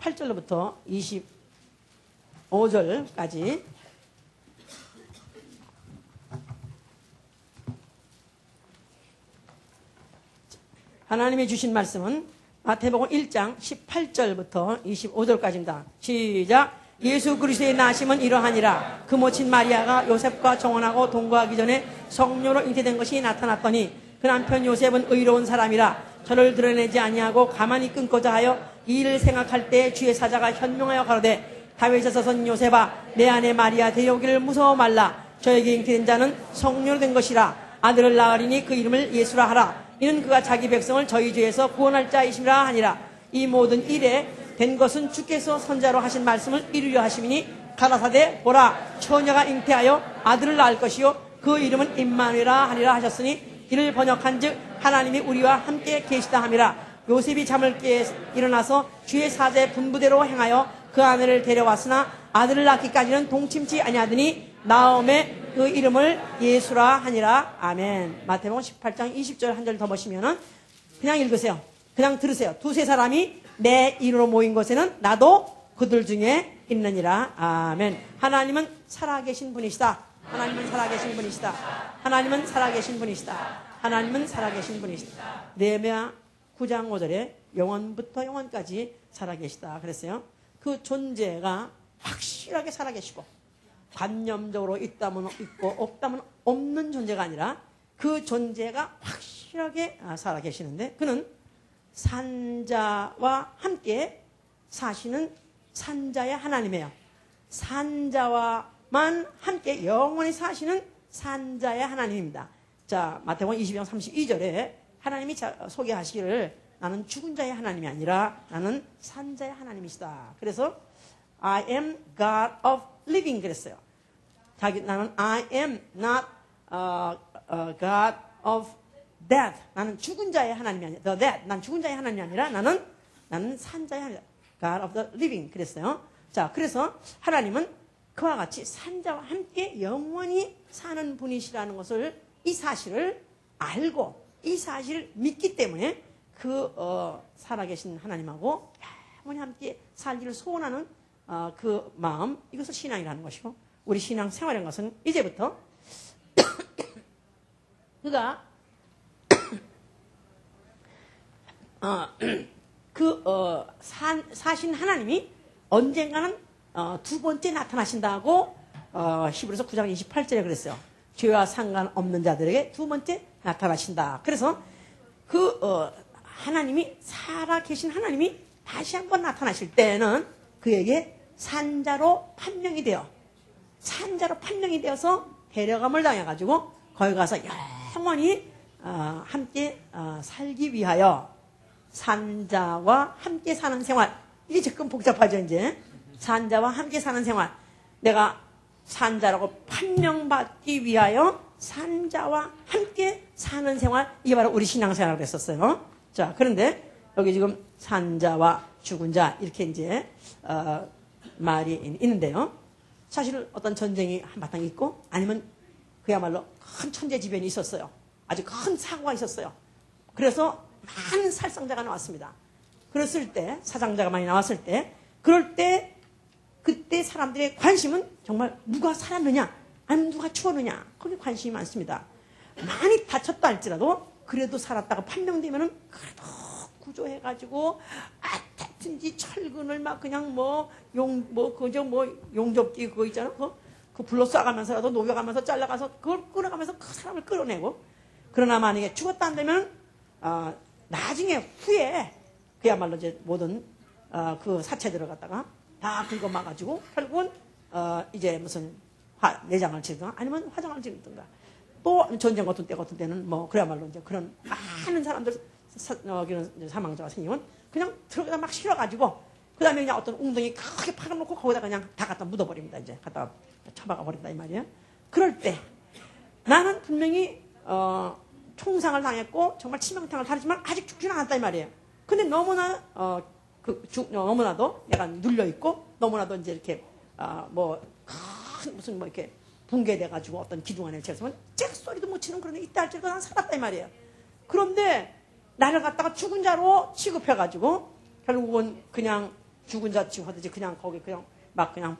18절로부터 25절까지 하나님이 주신 말씀은 마태복음 1장 18절부터 25절까지입니다. 시작. 예수 그리스도의 나심은 이러하니라. 그 모친 마리아가 요셉과 정혼하고 동거하기 전에 성녀로 잉태된 것이 나타났더니 그 남편 요셉은 의로운 사람이라 저를 드러내지 아니하고 가만히 끊고자 하여 이 일을 생각할 때 주의 사자가 현명하여 가로되 다윗에서 선 요셉아 내 아내 마리아 데려오기를 무서워 말라. 저에게 잉태된 자는 성녀로 된 것이라. 아들을 낳으리니 그 이름을 예수라 하라. 이는 그가 자기 백성을 저희 죄에서 구원할 자이심이라 하니라. 이 모든 일에 된 것은 주께서 선자로 하신 말씀을 이루려 하심이니 가라사대 보라 처녀가 잉태하여 아들을 낳을 것이요 그 이름은 임마누엘이라 하니라 하셨으니 이를 번역한 즉 하나님이 우리와 함께 계시다 함이라. 요셉이 잠을 깨 일어나서 주의 사제 분부대로 행하여 그 아내를 데려왔으나 아들을 낳기까지는 동침치 아니하더니 나음에 그 이름을 예수라 하니라. 아멘. 마태복음 18장 20절 한 절 더 보시면은 그냥 읽으세요. 그냥 들으세요. 두세 사람이 내 이름으로 모인 곳에는 나도 그들 중에 있느니라. 아멘. 하나님은 살아계신 분이시다. 하나님은 살아계신 분이시다. 하나님은 살아계신 분이시다. 하나님은 살아계신 분이시다. 네미야 9장 5절에 영원부터 영원까지 살아계시다 그랬어요. 그 존재가 확실하게 살아계시고 관념적으로 있다면 있고 없다면 없는 존재가 아니라 그 존재가 확실하게 살아계시는데 그는 산자와 함께 사시는 산자의 하나님이에요. 산자와만 함께 영원히 사시는 산자의 하나님입니다. 자, 마태복음 22장 32절에 하나님이 소개하시기를 나는 죽은 자의 하나님이 아니라 나는 산자의 하나님이시다. 그래서 I am God of living 그랬어요. 나는 I am not God of death. 나는 죽은 자의 하나님이 아니라 the dead. 난 죽은 자의 하나님이 아니라 나는 산자의 하나님. God of the living 그랬어요. 자, 그래서 하나님은 그와 같이 산자와 함께 영원히 사는 분이시라는 것을 이 사실을 알고 이 사실을 믿기 때문에 그 살아계신 하나님하고 영원히 함께 살기를 소원하는 그 마음 이것을 신앙이라는 것이고 우리 신앙 생활인 것은 이제부터 그가 사신 하나님이 언젠가는 두 번째 나타나신다고 히브리서 9장 28절에 그랬어요. 죄와 상관없는 자들에게 두 번째 나타나신다. 그래서 그 하나님이 살아계신 하나님이 다시 한번 나타나실 때는 그에게 산자로 판명이 되어서 데려감을 당해가지고 거기 가서 영원히 함께 살기 위하여 산자와 함께 사는 생활. 이게 조금 복잡하죠 이제. 산자와 함께 사는 생활. 내가 산자라고 판명받기 위하여 산자와 함께 사는 생활. 이게 바로 우리 신앙생활을 했었어요. 자, 그런데 여기 지금 산자와 죽은 자 이렇게 이제 말이 있는데요. 사실 어떤 전쟁이 한바탕 있고 아니면 그야말로 큰 천재지변이 있었어요. 아주 큰 사고가 있었어요. 그래서 많은 살상자가 나왔습니다. 그랬을 때 사상자가 많이 나왔을 때 그럴 때 그때 사람들의 관심은 정말 누가 살았느냐 아니면 누가 죽었느냐 거기에 관심이 많습니다. 많이 다쳤다 할지라도 그래도 살았다가 판명되면은 그래도 구조해가지고 어떻든지 철근을 막 그냥 용접기 그거 있잖아. 그 불로 쏴가면서라도 녹여가면서 잘라가서 그걸 끌어가면서 그 사람을 끌어내고. 그러나 만약에 죽었다 안 되면 나중에 후에 그야말로 이제 모든 그 사체들을 갖다가 다 긁어막아가지고 결국은 이제 무슨 내장을 치든가 아니면 화장을 치든가 또 전쟁 같은 때는 뭐 그야말로 이제 그런 많은 사람들 사망자가 생기면 그냥 들어가다 막 실어가지고 그 다음에 그냥 어떤 웅덩이 크게 파놓고 거기다 그냥 다 갖다 묻어버립니다. 이제 갖다가 처박아 버린다 이 말이에요. 그럴 때 나는 분명히 총상을 당했고 정말 치명상을 당했지만 아직 죽지는 않았다 이 말이에요. 근데 너무나도 내가 눌려 있고 너무나도 이제 이렇게 무슨 이렇게 붕괴돼가지고 어떤 기둥 안에 채우면 잭 소리도 못 치는 그런 데 있다 할지라도 난 살았다 이 말이에요. 그런데 나를 갖다가 죽은 자로 취급해가지고 결국은 그냥 죽은 자 취급하듯이 그냥 거기 그냥 막 그냥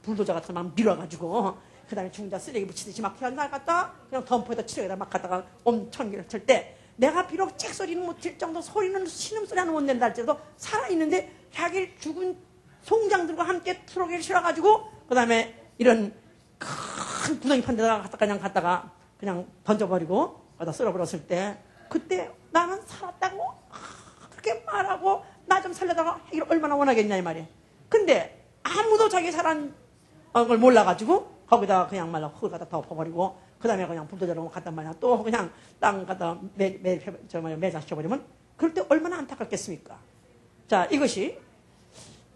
불도저 같은 거 막 밀어가지고 그 다음에 죽은 자 쓰레기 붙이듯이 막 그냥 날 갖다 그냥 덤프에다 치료에다 막 갖다가 엄청 칠 때 내가 비록 짹소리는 못 칠 정도 소리는 신음소리 하나 못 낸다 할지라도 살아있는데 자기 죽은 송장들과 함께 트럭에 실어가지고 그 다음에 이런 큰 구덩이 판 데다가 그냥 던져버리고 거기다 쓸어버렸을 때 그때 나는 살았다고 그렇게 말하고 나 좀 살려다가 이걸 얼마나 원하겠냐 이 말이에요. 근데 아무도 자기 살아난 걸 몰라가지고 거기다가 그냥 말로 흙을 갖다 덮어버리고 그 다음에 그냥 불도저로 갖단 말이야. 또 그냥 땅 갖다 매자시켜버리면 그럴 때 얼마나 안타깝겠습니까? 자, 이것이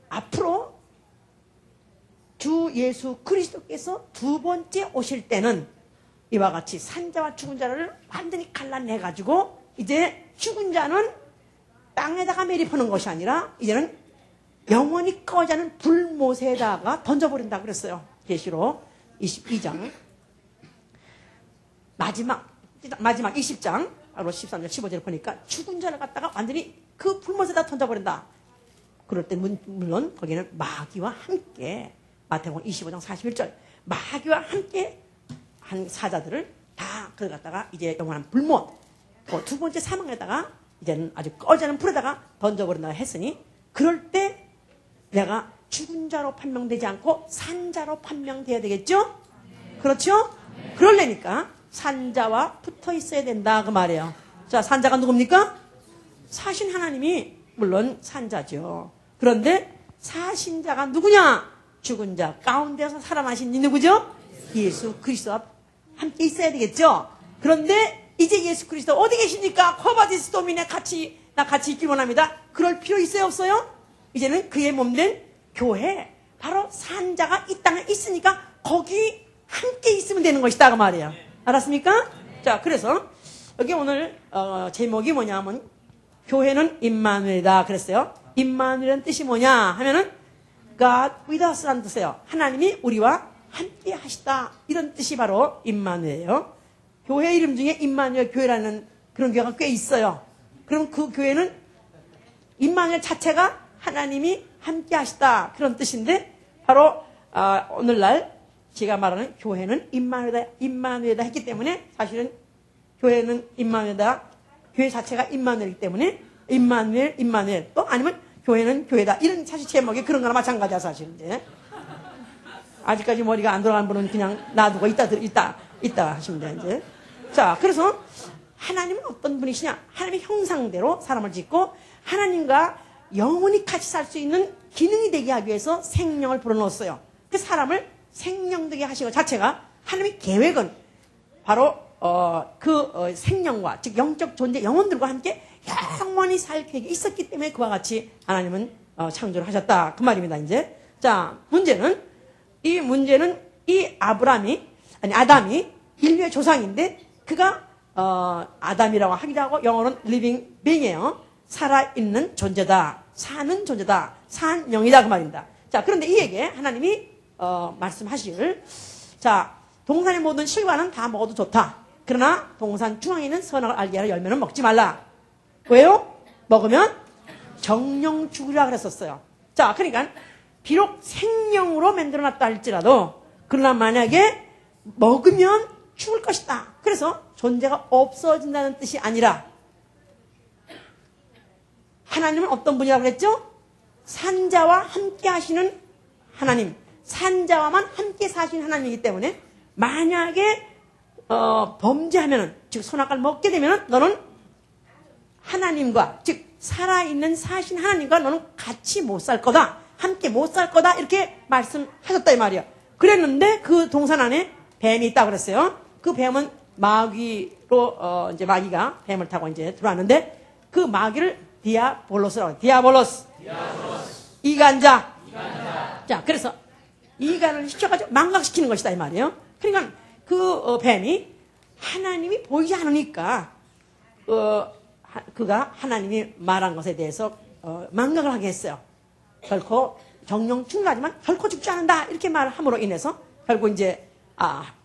앞으로 주 예수 그리스도께서 두 번째 오실 때는 이와 같이 산자와 죽은 자를 완전히 갈라내가지고 이제 죽은 자는 땅에다가 매립하는 것이 아니라 이제는 영원히 꺼지 않는 불못에다가 던져버린다 그랬어요. 계시록 22장 마지막 20장 바로 13절 15절을 보니까 죽은 자를 갖다가 완전히 그 불못에다 던져버린다. 그럴 때 물론 거기는 마귀와 함께 마태복음 25장 41절 마귀와 함께 한 사자들을 다 그걸 갖다가 이제 영원한 불못 두 번째 사망에다가 이제는 아주 꺼지 않는 불에다가 던져버린다 했으니 그럴 때 내가 죽은 자로 판명되지 않고 산자로 판명돼야 되겠죠? 그렇죠? 그러려니까 산자와 붙어 있어야 된다 그 말이에요. 자, 산자가 누굽니까? 사신 하나님이 물론 산자죠. 그런데 사신자가 누구냐? 죽은 자 가운데서 살아나신 이 누구죠? 예수 그리스도와 함께 있어야 되겠죠. 그런데 이제 예수 그리스도 어디 계십니까? 코바디스 도민에 같이 있길 원합니다. 그럴 필요 있어요 없어요? 이제는 그의 몸된 교회 바로 산자가 이 땅에 있으니까 거기 함께 있으면 되는 것이다 그 말이에요. 알았습니까? 자, 그래서 여기 오늘 제목이 뭐냐면 교회는 임마누엘이다 그랬어요. 임마누엘은 뜻이 뭐냐 하면은 God with us라는 뜻이에요. 하나님이 우리와 함께 하시다 이런 뜻이 바로 임마누엘이에요. 교회 이름 중에 임마누엘 교회라는 그런 교회가 꽤 있어요. 그럼 그 교회는 임마누엘 자체가 하나님이 함께 하시다 그런 뜻인데 바로 오늘날 제가 말하는 교회는 임마누엘이다 했기 때문에 사실은 교회는 임마누엘이다. 교회 자체가 임마누엘이기 때문에 임마누엘 또 아니면 교회는 교회다. 이런 사실 제목이 그런 거나 마찬가지야 사실 이제. 아직까지 머리가 안 돌아가는 분은 그냥 놔두고 있다 하시면 돼 이제. 자, 그래서 하나님은 어떤 분이시냐? 하나님의 형상대로 사람을 짓고 하나님과 영원히 같이 살 수 있는 기능이 되게 하기 위해서 생명을 불어넣었어요. 그 사람을 생명되게 하신 것 자체가 하나님의 계획은 바로 생명과 즉 영적 존재 영혼들과 함께 영원히 살 계획이 있었기 때문에 그와 같이 하나님은 창조를 하셨다 그 말입니다. 이제 자, 문제는 이 아담이 인류의 조상인데 그가 아담이라고 하기도 하고 영어로는 living being이에요. 살아있는 존재다. 사는 존재다. 산 영이다 그 말입니다. 자, 그런데 이에게 하나님이 말씀하실 자, 동산의 모든 실과는 다 먹어도 좋다. 그러나 동산 중앙에 있는 선악을 알게 하는 열매는 먹지 말라. 왜요? 먹으면 정령 죽으리라 그랬었어요. 자, 그러니까 비록 생명으로 만들어놨다 할지라도 그러나 만약에 먹으면 죽을 것이다. 그래서 존재가 없어진다는 뜻이 아니라 하나님은 어떤 분이라고 그랬죠? 산자와 함께 하시는 하나님, 산자와만 함께 사시는 하나님이기 때문에 만약에 범죄하면은 즉 선악과를 먹게 되면은 너는 하나님과 즉 살아있는 사신 하나님과 너는 같이 못 살 거다. 함께 못 살 거다. 이렇게 말씀하셨다 이 말이야. 그랬는데 그 동산 안에 뱀이 있다 그랬어요. 그 뱀은 마귀로 이제 마귀가 뱀을 타고 이제 들어왔는데 그 마귀를 디아볼로스라고 디아볼로스. 이간자. 자, 그래서 이간을 시켜가지고 망각시키는 것이다 이 말이에요. 그러니까 그 뱀이 하나님이 보이지 않으니까 그가 하나님이 말한 것에 대해서 망각을 하게 했어요. 결코 정령 충나지만 결코 죽지 않는다 이렇게 말함으로 인해서 결국 이제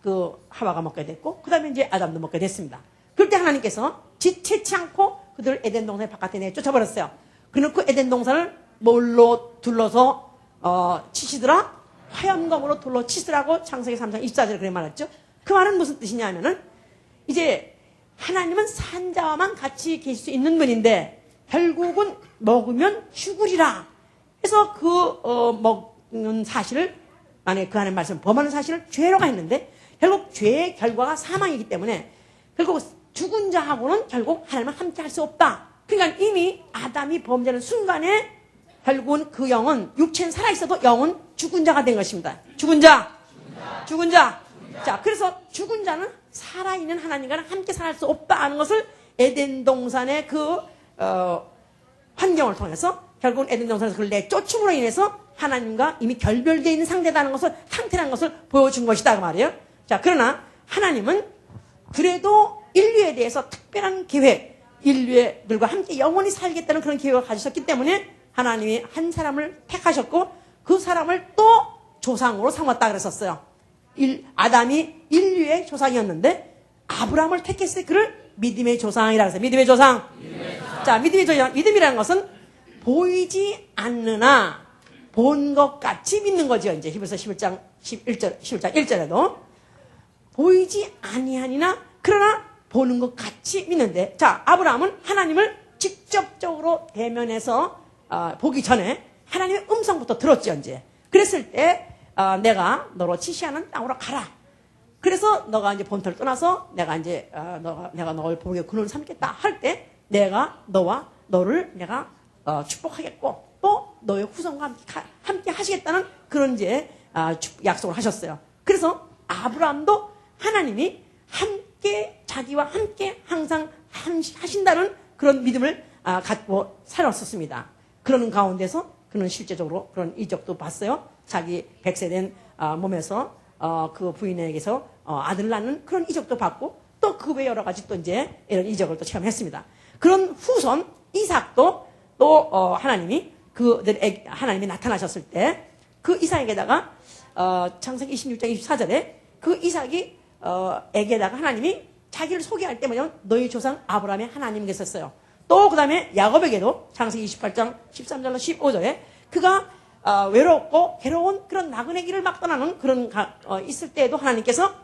그 하와가 먹게 됐고 그 다음에 이제 아담도 먹게 됐습니다. 그럴 때 하나님께서 지체치 않고 그들을 에덴 동산 바깥에 내쫓아버렸어요. 그래놓고 에덴 동산을 뭘로 둘러서 치시더라? 화염검으로 둘러 치시더라고 창세기 3장 24절에 그렇게 말했죠. 그 말은 무슨 뜻이냐면은 이제 하나님은 산자와만 같이 계실 수 있는 분인데 결국은 먹으면 죽으리라. 그래서 먹는 사실을, 만약에 그 안에 말씀 범하는 사실을 죄라고 했는데 결국 죄의 결과가 사망이기 때문에 결국 죽은 자하고는 결국 하나님은 함께 할 수 없다. 그러니까 이미 아담이 범죄하는 순간에 결국은 그 영은, 육체는 살아있어도 영은 죽은 자가 된 것입니다. 죽은 자. 자, 그래서 죽은 자는 살아있는 하나님과는 함께 살 수 없다는 것을 에덴 동산의 환경을 통해서 결국은 에덴 동산에서 그걸 내쫓음으로 인해서 하나님과 이미 결별되어 있는 상태라는 것을 보여준 것이다 그 말이에요. 자, 그러나 하나님은 그래도 인류에 대해서 특별한 계획, 인류들과 함께 영원히 살겠다는 그런 계획을 가지셨기 때문에 하나님이 한 사람을 택하셨고 그 사람을 또 조상으로 삼았다 그랬었어요. 아담이 인류의 조상이었는데 아브라함을 택했을 때 그를 믿음의 조상이라고 했어요. 믿음의 조상. 자, 믿음의 조상. 믿음이라는 것은 보이지 않느나 본 것 같이 믿는 거죠. 이제 히브리서 11장 1절에도 보이지 아니하니나 그러나 보는 것 같이 믿는데, 자, 아브라함은 하나님을 직접적으로 대면해서 보기 전에 하나님의 음성부터 들었죠. 이제 그랬을 때 내가 너로 지시하는 땅으로 가라. 그래서 너가 이제 본토를 떠나서 내가 이제 내가 너를 복의 근원을 삼겠다 할 때 내가 너를 내가 축복하겠고 또 너의 후손과 함께 하시겠다는 그런 이제 약속을 하셨어요. 그래서 아브라함도 하나님이 함께 자기와 함께 항상 하신다는 그런 믿음을 갖고 살았었습니다. 그러는 가운데서 그는 실제적으로 그런 이적도 봤어요. 자기 100세 된 몸에서 그 부인에게서 아들을 낳는 그런 이적도 받고 또 그 외 여러 가지 또 이제 이런 이적을 또 체험했습니다. 그런 후손 이삭도 또 하나님이 하나님이 나타나셨을 때 그 이삭에게다가 창세기 26장 24절에 그 이삭이 에게다가 하나님이 자기를 소개할 때 뭐냐면 너희 조상 아브라함의 하나님 계셨어요. 또 그 다음에 야곱에게도 창세기 28장 13절로 15절에 그가 외롭고 괴로운 그런 나그네 길을 막 떠나는 그런 있을 때에도 하나님께서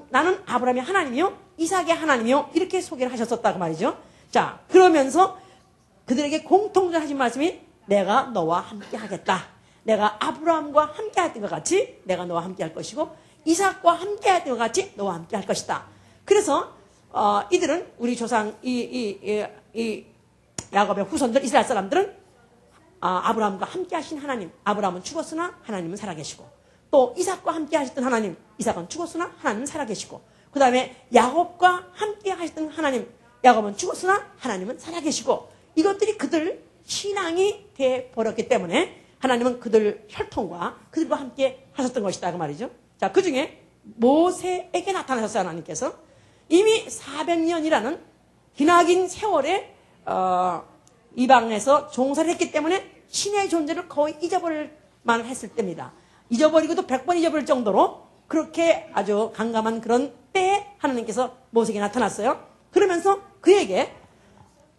나는 아브라함의 하나님이요 이삭의 하나님이요 이렇게 소개를 하셨었다 그 말이죠. 자, 그러면서 그들에게 공통적으로 하신 말씀이 내가 너와 함께 하겠다. 내가 아브라함과 함께 했던 것 같이 내가 너와 함께 할 것이고 이삭과 함께 했던 것 같이 너와 함께 할 것이다. 그래서 이들은 우리 조상 이 야곱의 후손들 이스라엘 사람들은 아브라함과 함께 하신 하나님, 아브라함은 죽었으나 하나님은 살아계시고 또 이삭과 함께 하셨던 하나님, 이삭은 죽었으나 하나님은 살아계시고 그 다음에 야곱과 함께 하셨던 하나님, 야곱은 죽었으나 하나님은 살아계시고 이것들이 그들 신앙이 돼버렸기 때문에 하나님은 그들 혈통과 그들과 함께 하셨던 것이다 그 말이죠. 자, 그 중에 모세에게 나타나셨어요. 하나님께서 이미 400년이라는 기나긴 세월에 이방에서 종사를 했기 때문에 신의 존재를 거의 잊어버릴 만을 했을 때입니다. 잊어버리고도 100번 잊어버릴 정도로 그렇게 아주 강감한 그런 때에 하나님께서 모세에게 나타났어요. 그러면서 그에게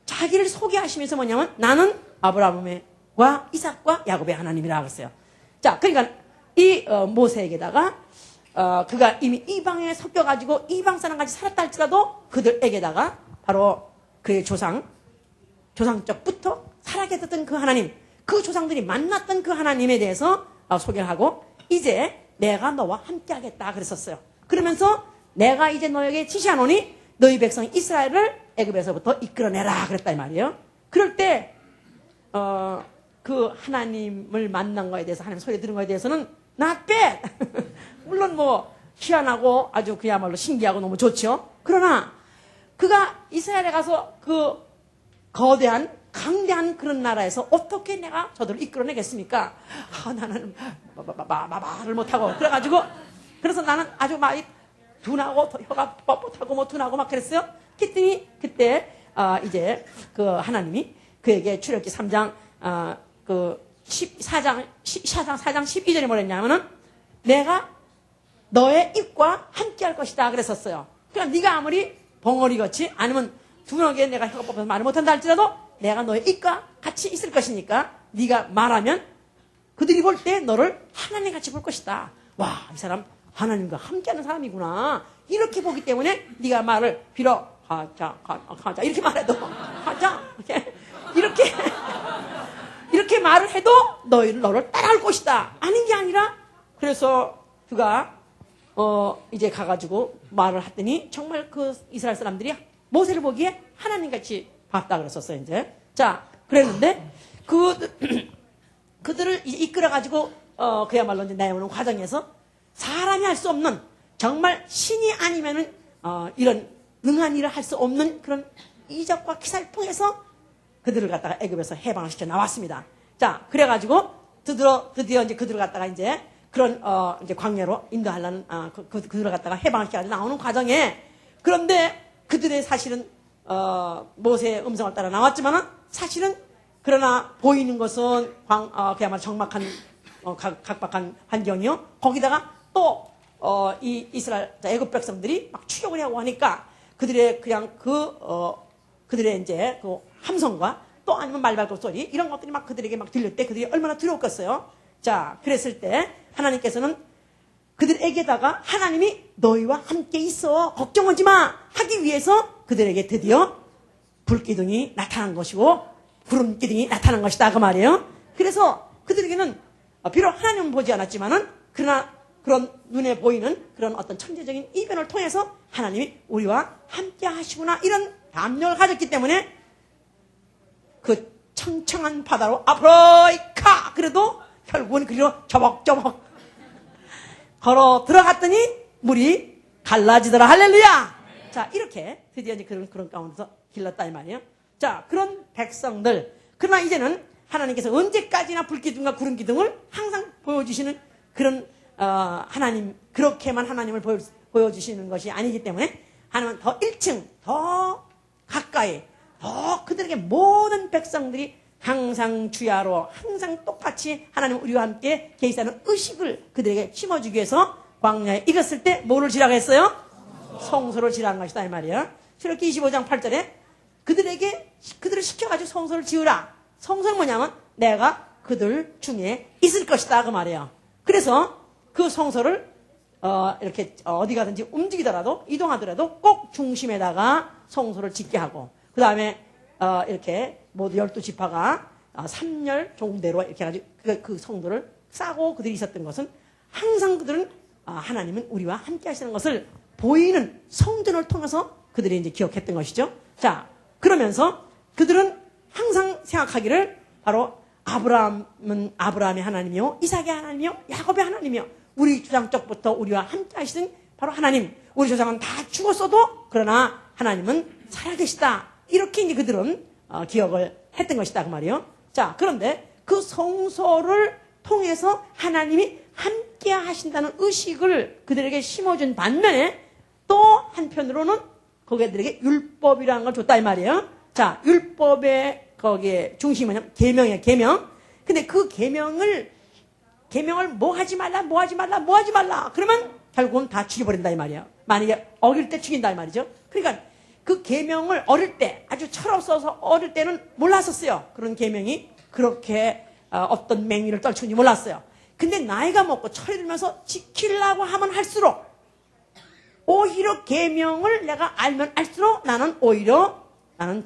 자기를 소개하시면서 뭐냐면 나는 아브라함과 이삭과 야곱의 하나님이라고 했어요. 자, 그러니까 이 모세에게다가 그가 이미 이방에 섞여가지고 이방 사람같이 살았다 할지라도 그들에게다가 바로 그의 조상적부터 살아계셨던 그 하나님, 그 조상들이 만났던 그 하나님에 대해서 소개를 하고 이제 내가 너와 함께 하겠다 그랬었어요. 그러면서 내가 이제 너에게 지시하노니 너희 백성 이스라엘을 애굽에서부터 이끌어내라 그랬다 이 말이에요. 그럴 때 그 하나님을 만난 거에 대해서 하나님 소리 들은 거에 대해서는 not bad. 물론 뭐 희한하고 아주 그야말로 신기하고 너무 좋죠. 그러나 그가 이스라엘에 가서 그 거대한 강대한 그런 나라에서 어떻게 내가 저들을 이끌어내겠습니까? 나는 말을 못하고 그래가지고 그래서 나는 아주 막 둔하고 혀가 뻣뻣하고 뭐 둔하고 막 그랬어요. 그랬더니 그때 이제 그 하나님이 그에게 출애굽기 3장 그 4장 12절에 뭐랬냐면은 내가 너의 입과 함께 할 것이다 그랬었어요. 그러니까 네가 아무리 벙어리같이 아니면 둔하게 내가 혀가 뻣뻣해서 말을 못한다 할지라도 내가 너의 입과 같이 있을 것이니까 네가 말하면 그들이 볼 때 너를 하나님 같이 볼 것이다. 와, 이 사람 하나님과 함께하는 사람이구나. 이렇게 보기 때문에 네가 말을 빌어 가자 이렇게 말해도 가자 이렇게 말을 해도 너를 따라올 것이다. 아닌 게 아니라 그래서 그가 이제 가가지고 말을 했더니 정말 그 이스라엘 사람들이 모세를 보기에 하나님같이 봤다 그랬었어요. 이제 자 그랬는데 그들을 이끌어가지고 그야말로 이제 내오는 과정에서 사람이 할 수 없는 정말 신이 아니면은 이런 능한 일을 할 수 없는 그런 이적과 기사를 통해서 그들을 갖다가 애굽에서 해방을 시켜 나왔습니다. 자 그래가지고 드디어 이제 그들을 갖다가 이제 그런 이제 광야로 인도하려는 그들을 갖다가 해방을 시켜 나오는 과정에 그런데 그들의 사실은 모세의 음성을 따라 나왔지만은 사실은 그러나 보이는 것은 그야말로 적막한 각박한 환경이요. 거기다가 또 이 이스라엘 애굽 백성들이 막 추격을 하고 하니까 그들의 그냥 그들의 이제 그 함성과 또 아니면 말발굽 소리 이런 것들이 막 그들에게 막 들릴 때 그들이 얼마나 두려웠겠어요. 자 그랬을 때 하나님께서는 그들에게다가 하나님이 너희와 함께 있어 걱정하지 마 하기 위해서 그들에게 드디어 불기둥이 나타난 것이고 구름기둥이 나타난 것이다 그 말이에요. 그래서 그들에게는 비록 하나님은 보지 않았지만은 그러나 그런 눈에 보이는 그런 어떤 천재적인 이변을 통해서 하나님이 우리와 함께 하시구나 이런 담력을 가졌기 때문에 그 청청한 바다로 앞으로 가 그래도 결국은 그리로 저벅저벅 걸어 들어갔더니 물이 갈라지더라. 할렐루야. 자 이렇게 드디어 이제 그런 가운데서 길렀다 이 말이에요. 자 그런 백성들 그러나 이제는 하나님께서 언제까지나 불기둥과 구름기둥을 항상 보여주시는 그런 하나님 그렇게만 하나님을 보여주시는 것이 아니기 때문에 하나님은 더 1층 더 가까이 더 그들에게 모든 백성들이 항상 주야로 항상 똑같이 하나님 우리와 함께 계시다는 의식을 그들에게 심어주기 위해서 광야에 이겼을 때 뭐를 지라고 했어요? 성소를 지라는 것이다 이 말이에요. 출애굽기 25장 8절에 그들을 시켜가지고 성소를 지으라. 성소는 뭐냐면 내가 그들 중에 있을 것이다 그 말이에요. 그래서 그 성소를 이렇게 어디 가든지 움직이더라도 이동하더라도 꼭 중심에다가 성소를 짓게 하고 그 다음에 이렇게 모두 12지파가 3열 종대로 이렇게 해가지고 그 성도를 싸고 그들이 있었던 것은 항상 그들은 하나님은 우리와 함께 하시는 것을 보이는 성전을 통해서 그들이 이제 기억했던 것이죠. 자, 그러면서 그들은 항상 생각하기를 바로 아브라함은 아브라함의 하나님이요, 이삭의 하나님이요, 야곱의 하나님이요, 우리 조상적부터 우리와 함께 하시는 바로 하나님. 우리 조상은 다 죽었어도 그러나 하나님은 살아계시다. 이렇게 이제 그들은 기억을 했던 것이다 그 말이에요. 자, 그런데 그 성소를 통해서 하나님이 함께 하신다는 의식을 그들에게 심어준 반면에 또 한편으로는 그들에게 율법이라는 걸 줬다 이 말이에요. 자, 율법의 거기에 중심이 뭐냐면 계명이에요. 계명. 근데 그 계명을 뭐 하지 말라 그러면 결국은 다 죽여버린다 이 말이에요. 만약에 어릴 때 죽인다 이 말이죠. 그러니까 그 계명을 어릴 때 아주 철없어서 어릴 때는 몰랐었어요. 그런 계명이 그렇게 어떤 맹위를 떨치는지 몰랐어요. 근데 나이가 먹고 철이 들면서 지키려고 하면 할수록 오히려 계명을 내가 알면 알수록 나는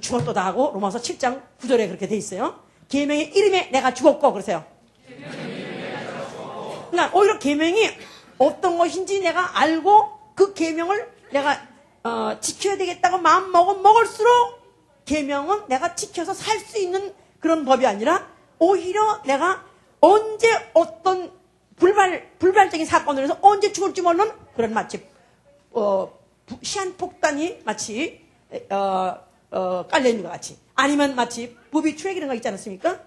죽었도다 하고 로마서 7장 9절에 그렇게 돼 있어요. 계명의 이름에 내가 죽었고 그러세요. 그러니까 오히려 계명이 어떤 것인지 내가 알고 그 계명을 내가 지켜야 되겠다고 마음 먹을수록 계명은 내가 지켜서 살 수 있는 그런 법이 아니라 오히려 내가 언제 어떤 불발적인 사건으로 해서 언제 죽을지 모르는 그런 마치 시한폭탄이 마치 깔려있는 것 같이 아니면 마치 부비 트랙 이런 거 있지 않습니까?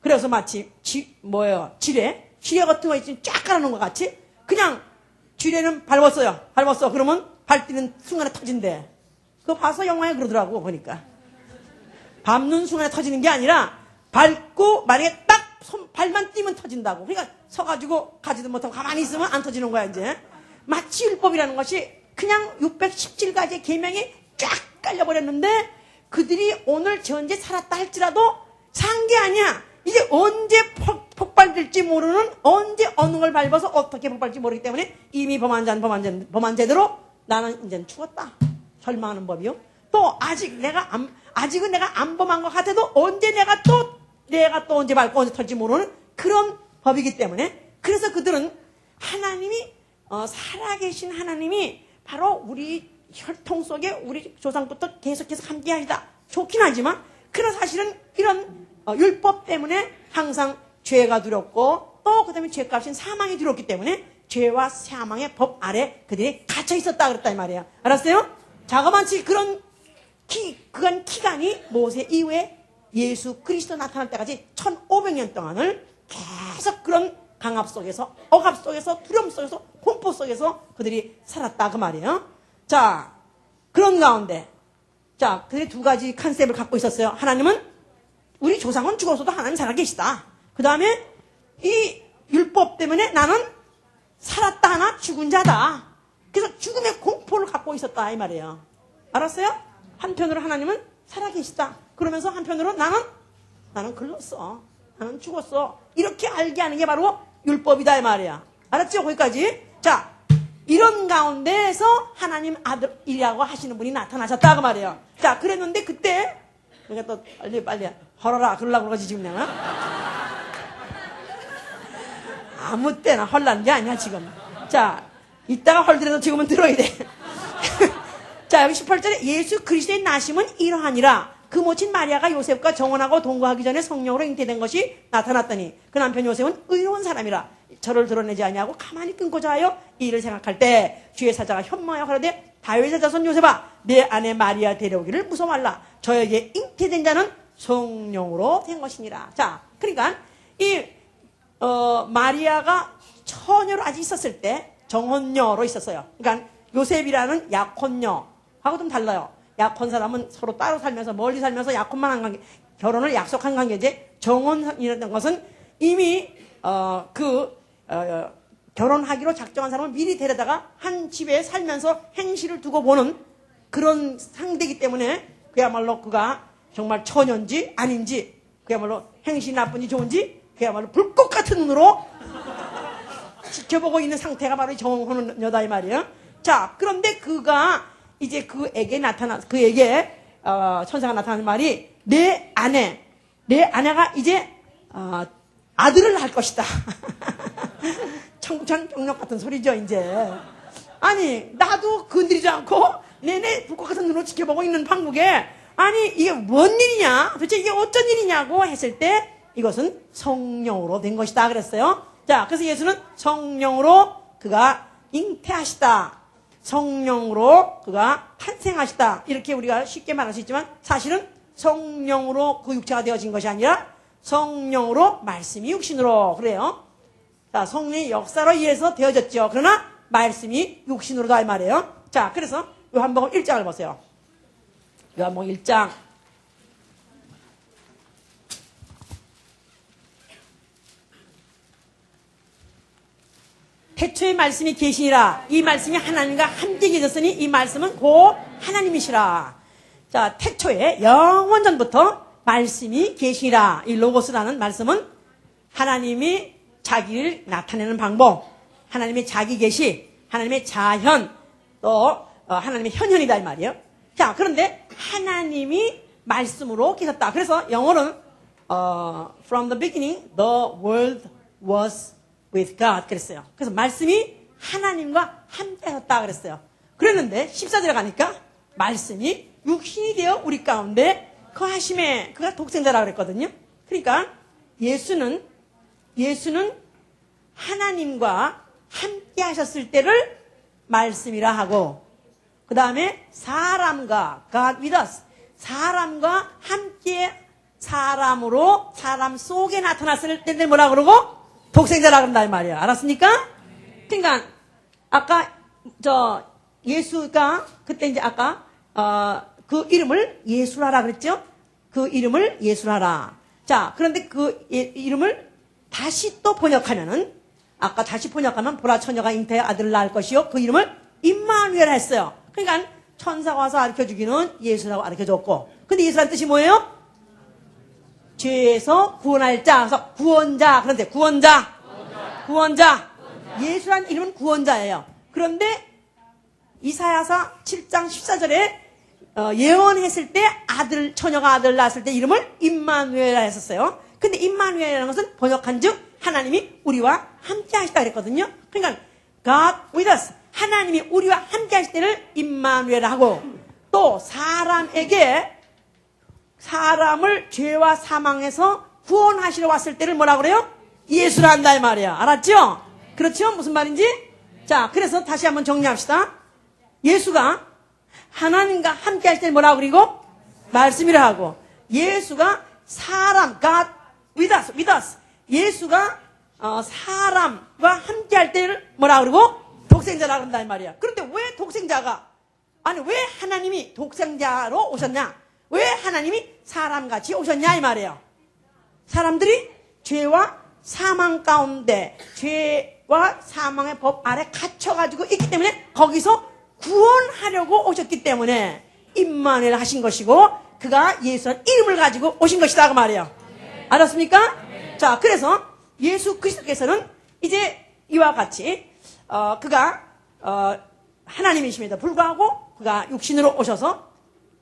그래서 마치 지뢰 같은 거 있으면 쫙 깔아놓은 것 같이 그냥 지뢰는 밟았어 그러면 밟는 순간에 터진대. 그거 봐서 영화에 그러더라고 보니까 밟는 순간에 터지는 게 아니라 밟고 만약에 딱 발만 띄면 터진다고. 그러니까 서가지고 가지도 못하고 가만히 있으면 안 터지는 거야 이제. 마치 율법이라는 것이 그냥 617가지의 계명이 쫙 깔려버렸는데 그들이 오늘 현재 살았다 할지라도 산 게 아니야. 이제 언제 털지 모르는 언제 어느 걸 밟아서 어떻게 복받을지 모르기 때문에 이미 범한 자는 범한 죄대로 나는 이제 죽었다. 절망하는 법이요. 또 아직은 내가 안 범한 것 같아도 언제 내가 또 언제 밟고 언제 털지 모르는 그런 법이기 때문에 그래서 그들은 하나님이 살아계신 하나님이 바로 우리 혈통 속에 우리 조상부터 계속해서 함께하시다. 좋긴 하지만 그런 사실은 이런 율법 때문에 항상 죄가 두렵고 또 그다음에 죄값인 사망이 두렵기 때문에 죄와 사망의 법 아래 그들이 갇혀 있었다 그랬다 이 말이에요. 알았어요? 자그마치 그런 기간이 모세 이후에 예수 그리스도 나타날 때까지 1500년 동안을 계속 그런 강압 속에서 억압 속에서 두려움 속에서 공포 속에서 그들이 살았다 그 말이에요. 자, 그런 가운데 자, 그들이 두 가지 컨셉을 갖고 있었어요. 하나님은 우리 조상은 죽었어도 하나님 살아계시다. 그 다음에 이 율법 때문에 나는 살았다 하나 죽은 자다. 그래서 죽음의 공포를 갖고 있었다 이 말이에요. 알았어요? 한편으로 하나님은 살아계시다. 그러면서 한편으로 나는 글렀어. 나는 죽었어. 이렇게 알게 하는 게 바로 율법이다 이 말이야. 알았죠? 거기까지. 자, 이런 가운데에서 하나님 아들이라고 하시는 분이 나타나셨다 그 말이에요. 자, 그랬는데 그때 내가 또 빨리 헐어라 그러려고 그러지 지금 내가. 아무 때나 헐라는 게 아니야 지금. 자, 이따가 헐더라도 지금은 들어야 돼. 자, 여기 18절에 예수 그리스도의 나심은 이러하니라. 그 모친 마리아가 요셉과 정혼하고 동거하기 전에 성령으로 잉태된 것이 나타났더니 그 남편 요셉은 의로운 사람이라 저를 드러내지 아니하고 가만히 끊고자 하여 이 일을 생각할 때 주의 사자가 현모하여 가라되 다윗의 자손 요셉아 내 아내 마리아 데려오기를 무서워 말라. 저에게 잉태된 자는 성령으로 된 것이니라. 자, 그러니까 이 마리아가 처녀로 아직 있었을 때 정혼녀로 있었어요. 그러니까 요셉이라는 약혼녀하고 좀 달라요. 약혼 사람은 서로 따로 살면서 멀리 살면서 약혼만 한 관계, 결혼을 약속한 관계지. 정혼이라는 것은 이미 결혼하기로 작정한 사람을 미리 데려다가 한 집에 살면서 행시를 두고 보는 그런 상대이기 때문에 그야말로 그가 정말 처녀인지 아닌지, 그야말로 행시 나쁜지 좋은지 그야말로 불꽃 같은 눈으로 지켜보고 있는 상태가 바로 정혼은 여자 이 말이에요. 자, 그런데 그가 이제 그에게 천사가 나타나는 말이 내 아내가 이제 아들을 낳을 것이다. 청천벽력 같은 소리죠 이제. 아니 나도 건드리지 않고 내내 불꽃 같은 눈으로 지켜보고 있는 방국에 아니 이게 뭔 일이냐, 도대체 이게 어쩐 일이냐고 했을 때 이것은 성령으로 된 것이다 그랬어요. 자, 그래서 예수는 성령으로 그가 잉태하시다, 성령으로 그가 탄생하시다, 이렇게 우리가 쉽게 말할 수 있지만 사실은 성령으로 그 육체가 되어진 것이 아니라 성령으로 말씀이 육신으로, 그래요. 자, 성령의 역사로 의해서 되어졌죠. 그러나 말씀이 육신으로다 이 말이에요. 자, 그래서 요한복음 1장을 보세요. 요한복음 1장 태초의 말씀이 계시니라. 이 말씀이 하나님과 함께 계셨으니 이 말씀은 곧 하나님이시라. 자, 태초에 영원전부터 말씀이 계시니라. 이 로고스라는 말씀은 하나님이 자기를 나타내는 방법, 하나님의 자기 계시, 하나님의 자현, 또 하나님의 현현이다 이 말이에요. 자, 그런데 하나님이 말씀으로 계셨다. 그래서 영어로는 from the beginning the world was with God 그랬어요. 그래서 말씀이 하나님과 함께 하셨다 그랬어요. 그랬는데 14절에 가니까 말씀이 육신이 되어 우리 가운데 거하심에, 그가 독생자라 그랬거든요. 그러니까 예수는 하나님과 함께 하셨을 때를 말씀이라 하고, 그 다음에 사람과 God with us, 사람과 함께 사람으로 사람 속에 나타났을 때를 뭐라 그러고? 독생자라 그런다 이 말이야. 알았습니까? 그러니까 아까 예수가 그때 이제 아까 그 이름을 예수라라 그랬죠? 그 이름을 예수라라. 자, 그런데 그 이름을 다시 또 번역하면은, 아까 다시 번역하면 보라 처녀가 잉태하여 아들을 낳을 것이요 그 이름을 임마누엘 했어요. 그러니까 천사가 와서 가르쳐주기는 예수라고 가르쳐줬고, 근데 예수라는 뜻이 뭐예요? 죄에서 구원할 자. 그래서 구원자. 그런데 구원자. 예수란 이름은 구원자예요. 그런데 이사야서 7장 14절에 예언했을 때 처녀가 아들 낳았을 때 이름을 임마누엘이라 했었어요. 근데 임마누엘이라는 것은 번역한즉 하나님이 우리와 함께 하시다 그랬거든요. 그러니까 God with us. 하나님이 우리와 함께 하실 때를 임마누엘이라 하고, 또 사람을 죄와 사망에서 구원하시러 왔을 때를 뭐라 그래요? 예수라 한다 이 말이야. 알았죠? 그렇죠? 무슨 말인지? 자, 그래서 다시 한번 정리합시다. 예수가 하나님과 함께 할 때는 뭐라고 그리고? 말씀이라 하고, 예수가 God with us. 예수가 사람과 함께 할 때를 뭐라고 그러고? 독생자라고 한다 이 말이야. 그런데 왜 하나님이 독생자로 오셨냐? 왜 하나님이 사람같이 오셨냐 이 말이에요. 사람들이 죄와 사망 가운데, 죄와 사망의 법 아래 갇혀가지고 있기 때문에 거기서 구원하려고 오셨기 때문에 임마누엘 하신 것이고, 그가 예수라는 이름을 가지고 오신 것이다 그 말이에요. 알았습니까? 자, 그래서 예수 그리스도께서는 이제 이와 같이 그가 하나님이심에도 불구하고 그가 육신으로 오셔서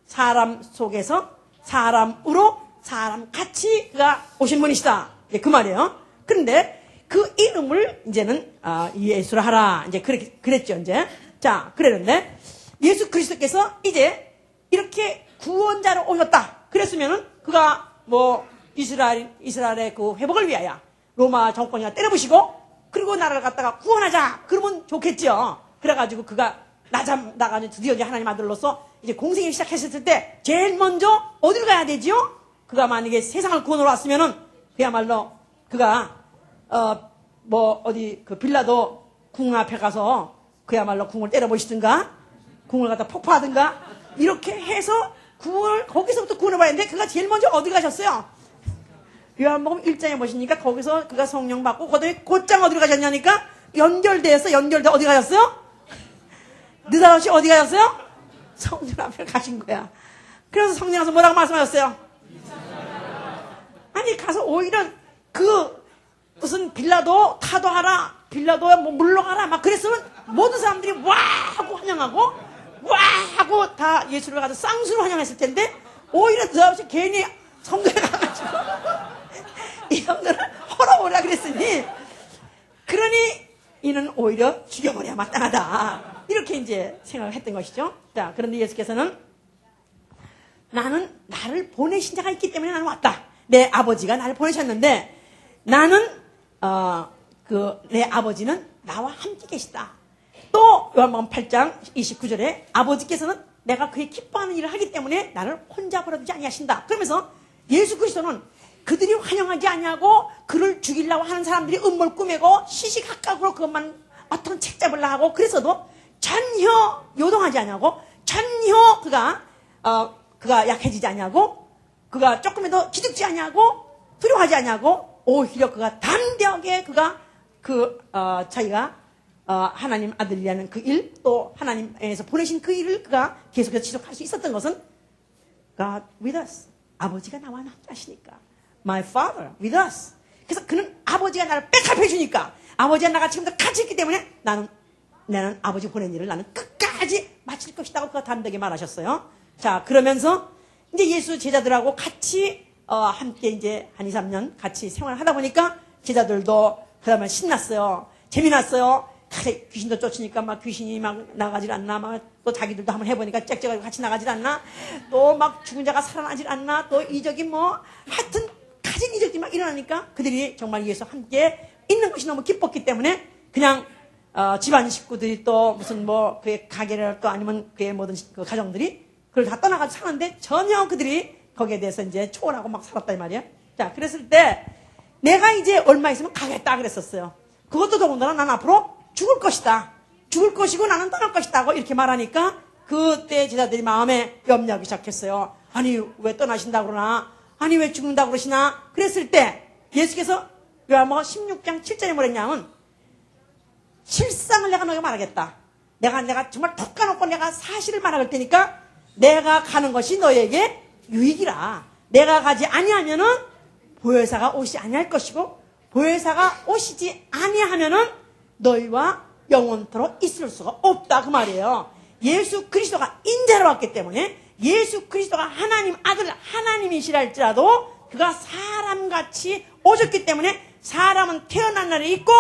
사람 속에서 사람으로 사람같이 그가 오신 분이시다. 그 말이에요. 그런데 그 이름을 이제는 예수라 하라. 이제 그랬죠, 이제. 자, 그랬는데 예수 그리스도께서 이제 이렇게 구원자로 오셨다. 그랬으면은 그가 뭐 이스라엘의 그 회복을 위하여 로마 정권이가 때려부시고 그리고 나라를 갖다가 구원하자. 그러면 좋겠죠. 그래가지고 그가 나가지고 드디어 이제 하나님 아들로서 이제 공생을 시작했을 때 제일 먼저 어디로 가야 되지요? 그가 만약에 세상을 구원하러 왔으면은 그야말로 그가 그 빌라도 궁 앞에 가서 그야말로 궁을 때려보시든가 궁을 갖다 폭파하든가 이렇게 해서 거기서부터 구원을 받아야 되는데 그가 제일 먼저 어디 가셨어요? 요한복음 1장에 보시니까 거기서 그가 성령 받고 곧장 어디로 가셨냐니까 연결돼 어디 가셨어요? 느닷없이 어디 가셨어요? 성령 앞에 가신 거야. 그래서 성령 와서 뭐라고 말씀하셨어요? 아니 가서 오히려 무슨 빌라도 타도하라, 빌라도야 뭐 물러가라 막 그랬으면 모든 사람들이 와 하고 환영하고 와 하고 다 예수를 가서 쌍수로 환영했을 텐데 오히려 느닷없이 괜히 성전에 가가지고 이 형들을 헐어버리라 그랬으니, 그러니 이는 오히려 죽여버려야 마땅하다. 이렇게 이제 생각을 했던 것이죠. 자, 그런데 예수께서는 나를 보내신 자가 있기 때문에 나는 왔다. 내 아버지가 나를 보내셨는데 내 아버지는 나와 함께 계시다. 또 요한복음 8장 29절에 아버지께서는 내가 그의 기뻐하는 일을 하기 때문에 나를 혼자 버려두지 아니하신다. 그러면서 예수 그리스도는 그들이 환영하지 아니하고 그를 죽이려고 하는 사람들이 음모를 꾸미고 시시각각으로 그것만 어떤 책 잡으려고 하고 그래서도 전혀 요동하지 아니하고 전혀 그가 약해지지 아니하고 그가 조금이라도 기죽지 아니하고 두려워하지 아니하고 오히려 그가 담대하게 자기가 하나님 아들이라는 그 일, 또 하나님에서 보내신 그 일을 그가 계속해서 지속할 수 있었던 것은 God with us. 아버지가 나와 함께 하시니까. My Father with us. 그래서 그는 아버지가 나를 백합해 주니까, 아버지가 나가 지금도 같이 있기 때문에 나는 아버지 보낸 일을 나는 끝까지 마칠 것이라고 그가 담대하게 말하셨어요. 자, 그러면서 이제 예수 제자들하고 같이 함께 이제 한 2, 3년 같이 생활을 하다 보니까 제자들도 그다음에 신났어요. 재미났어요. 귀신도 쫓으니까 막 귀신이 막 나가질 않나, 막 또 자기들도 한번 해보니까 짹짹하고 같이 나가질 않나, 또 막 죽은 자가 살아나질 않나, 또 이적이 하여튼 가진 이적이 막 일어나니까 그들이 정말 예수와 함께 있는 것이 너무 기뻤기 때문에 그냥 집안 식구들이 또 무슨 그의 가게를 또 아니면 그의 모든 그 가정들이 그걸 다 떠나가지고 사는데 전혀 그들이 거기에 대해서 이제 초월하고 막 살았다 이 말이야. 자, 그랬을 때 내가 이제 얼마 있으면 가겠다 그랬었어요. 그것도 더군다나 난 앞으로 죽을 것이다. 죽을 것이고 나는 떠날 것이다. 이렇게 말하니까 그때 제자들이 마음에 염려하기 시작했어요. 아니 왜 떠나신다고 그러나? 아니 왜 죽는다고 그러시나? 그랬을 때 예수께서 요한복음 16장 7절에 뭐랬냐면, 실상을 내가 너에게 말하겠다. 내가 정말 툭 까놓고 내가 사실을 말할 테니까 내가 가는 것이 너에게 유익이라. 내가 가지 아니하면은 보혜사가 오시지 아니할 것이고 보혜사가 오시지 아니하면은 너희와 영원토록 있을 수가 없다 그 말이에요. 예수 그리스도가 인자로 왔기 때문에 예수 그리스도가 하나님 아들 하나님이시라 할지라도 그가 사람같이 오셨기 때문에 사람은 태어난 날이 있고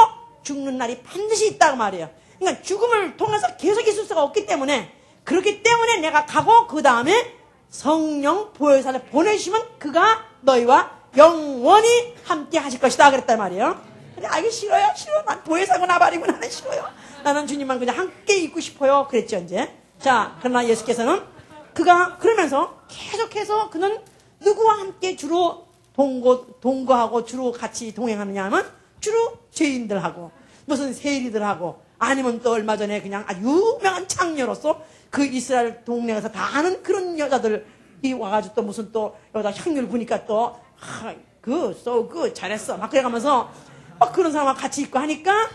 죽는 날이 반드시 있다 그 말이에요. 그러니까 죽음을 통해서 계속 있을 수가 없기 때문에 그렇기 때문에 내가 가고 그 다음에 성령 보혜사를 보내시면 그가 너희와 영원히 함께 하실 것이다 그랬단 말이에요. 근데 이게 싫어요. 싫어. 난 보혜사고 나발이고 나는 싫어요. 나는 주님만 그냥 함께 있고 싶어요. 그랬죠 이제. 자, 그러나 예수께서는 그가 그러면서 계속해서 그는 누구와 함께 주로 동거하고 주로 같이 동행하느냐 하면 주로 죄인들하고 무슨 세리들하고 아니면 또 얼마 전에 그냥 아주 유명한 창녀로서 그 이스라엘 동네에서 다 아는 그런 여자들이 와가지고 또 무슨 또 여기다 향유를 부니까 또 잘했어 막 그래가면서 막 그런 사람과 같이 있고 하니까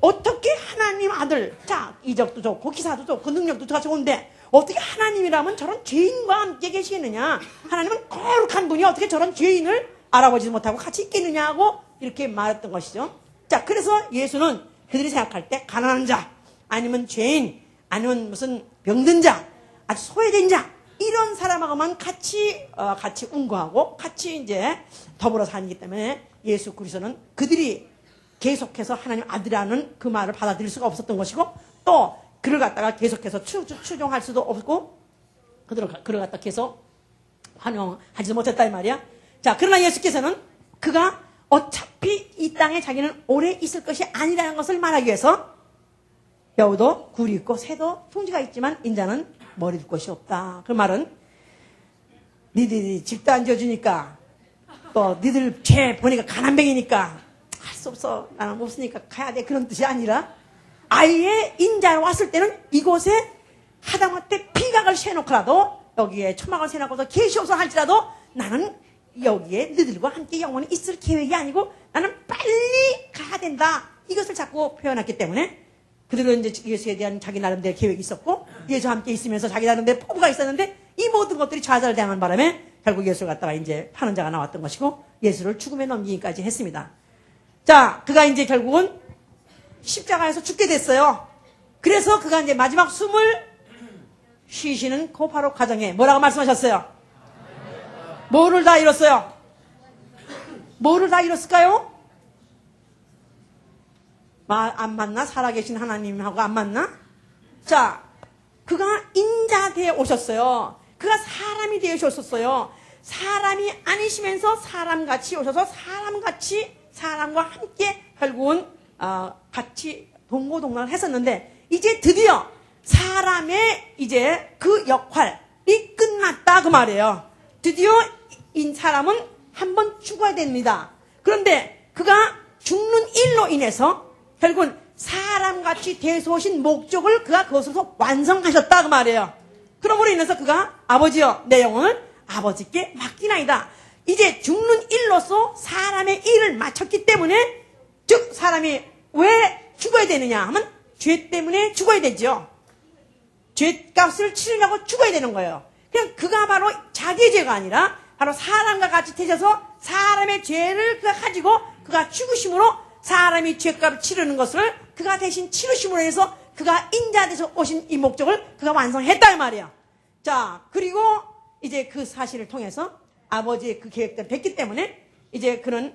어떻게 하나님 아들 자 이적도 좋고 기사도 좋고 능력도 좋은데 어떻게 하나님이라면 저런 죄인과 함께 계시겠느냐 하나님은 거룩한 분이 어떻게 저런 죄인을 알아보지 못하고 같이 있겠느냐 하고 이렇게 말했던 것이죠. 자 그래서 예수는 그들이 생각할 때 가난한 자 아니면 죄인 아니면 무슨 병든 자 아주 소외된 자 이런 사람하고만 같이 운거하고 같이 이제 더불어 사니기 때문에 예수 그리스도는 그들이 계속해서 하나님 아들이라는 그 말을 받아들일 수가 없었던 것이고 또 그를 갖다가 계속해서 추종할 수도 없고 그를 갖다 계속 환영하지도 못했다 이 말이야. 자 그러나 예수께서는 그가 어차피 이 땅에 자기는 오래 있을 것이 아니라는 것을 말하기 위해서 여우도 굴이 있고 새도 둥지가 있지만 인자는 머리 둘 것이 없다. 그 말은 니들이 집도 안 지어주니까 또 니들 죄 보니까 가난뱅이니까 할 수 없어 나는 없으니까 가야 돼 그런 뜻이 아니라 아예 인자로 왔을 때는 이곳에 하다못해 피각을 세놓고라도 여기에 초막을 세놓고서 계시 없어 할지라도 나는 여기에 너희들과 함께 영원히 있을 계획이 아니고 나는 빨리 가야 된다 이것을 자꾸 표현했기 때문에 그들은 이제 예수에 대한 자기 나름대로 계획이 있었고 예수와 함께 있으면서 자기 나름대로 포부가 있었는데 이 모든 것들이 좌절당한 바람에 결국 예수를 갖다가 이제 파는 자가 나왔던 것이고 예수를 죽음에 넘기기까지 했습니다. 자 그가 이제 결국은 십자가에서 죽게 됐어요. 그래서 그가 이제 마지막 숨을 쉬시는 그 바로 과정에 뭐라고 말씀하셨어요? 뭐를 다 이뤘어요? 뭐를 다 이뤘을까요? 안 맞나? 살아계신 하나님하고 안 맞나? 자, 그가 인자되어 오셨어요. 그가 사람이 되어오셨어요. 사람이 아니시면서 사람같이 오셔서 사람같이 사람과 함께 결국은 같이 동고동락을 했었는데 이제 드디어 사람의 이제 그 역할이 끝났다 그 말이에요. 드디어 이 사람은 한번 죽어야 됩니다. 그런데 그가 죽는 일로 인해서 결국은 사람같이 되소신 목적을 그가 그것으로 완성하셨다 그 말이에요. 그러므로 인해서 그가 아버지여 내 영혼을 아버지께 맡기나이다. 이제 죽는 일로서 사람의 일을 마쳤기 때문에 즉 사람이 왜 죽어야 되느냐 하면 죄 때문에 죽어야 되죠. 죄값을 치르려고 죽어야 되는 거예요. 그냥 그가 바로 자기의 죄가 아니라 바로 사람과 같이 되셔서 사람의 죄를 그가 가지고 그가 죽으심으로 사람이 죄값을 치르는 것을 그가 대신 치르심으로 해서 그가 인자돼서 오신 이 목적을 그가 완성했다 이 말이에요. 자 그리고 이제 그 사실을 통해서 아버지의 그 계획대로 됐기 때문에 이제 그는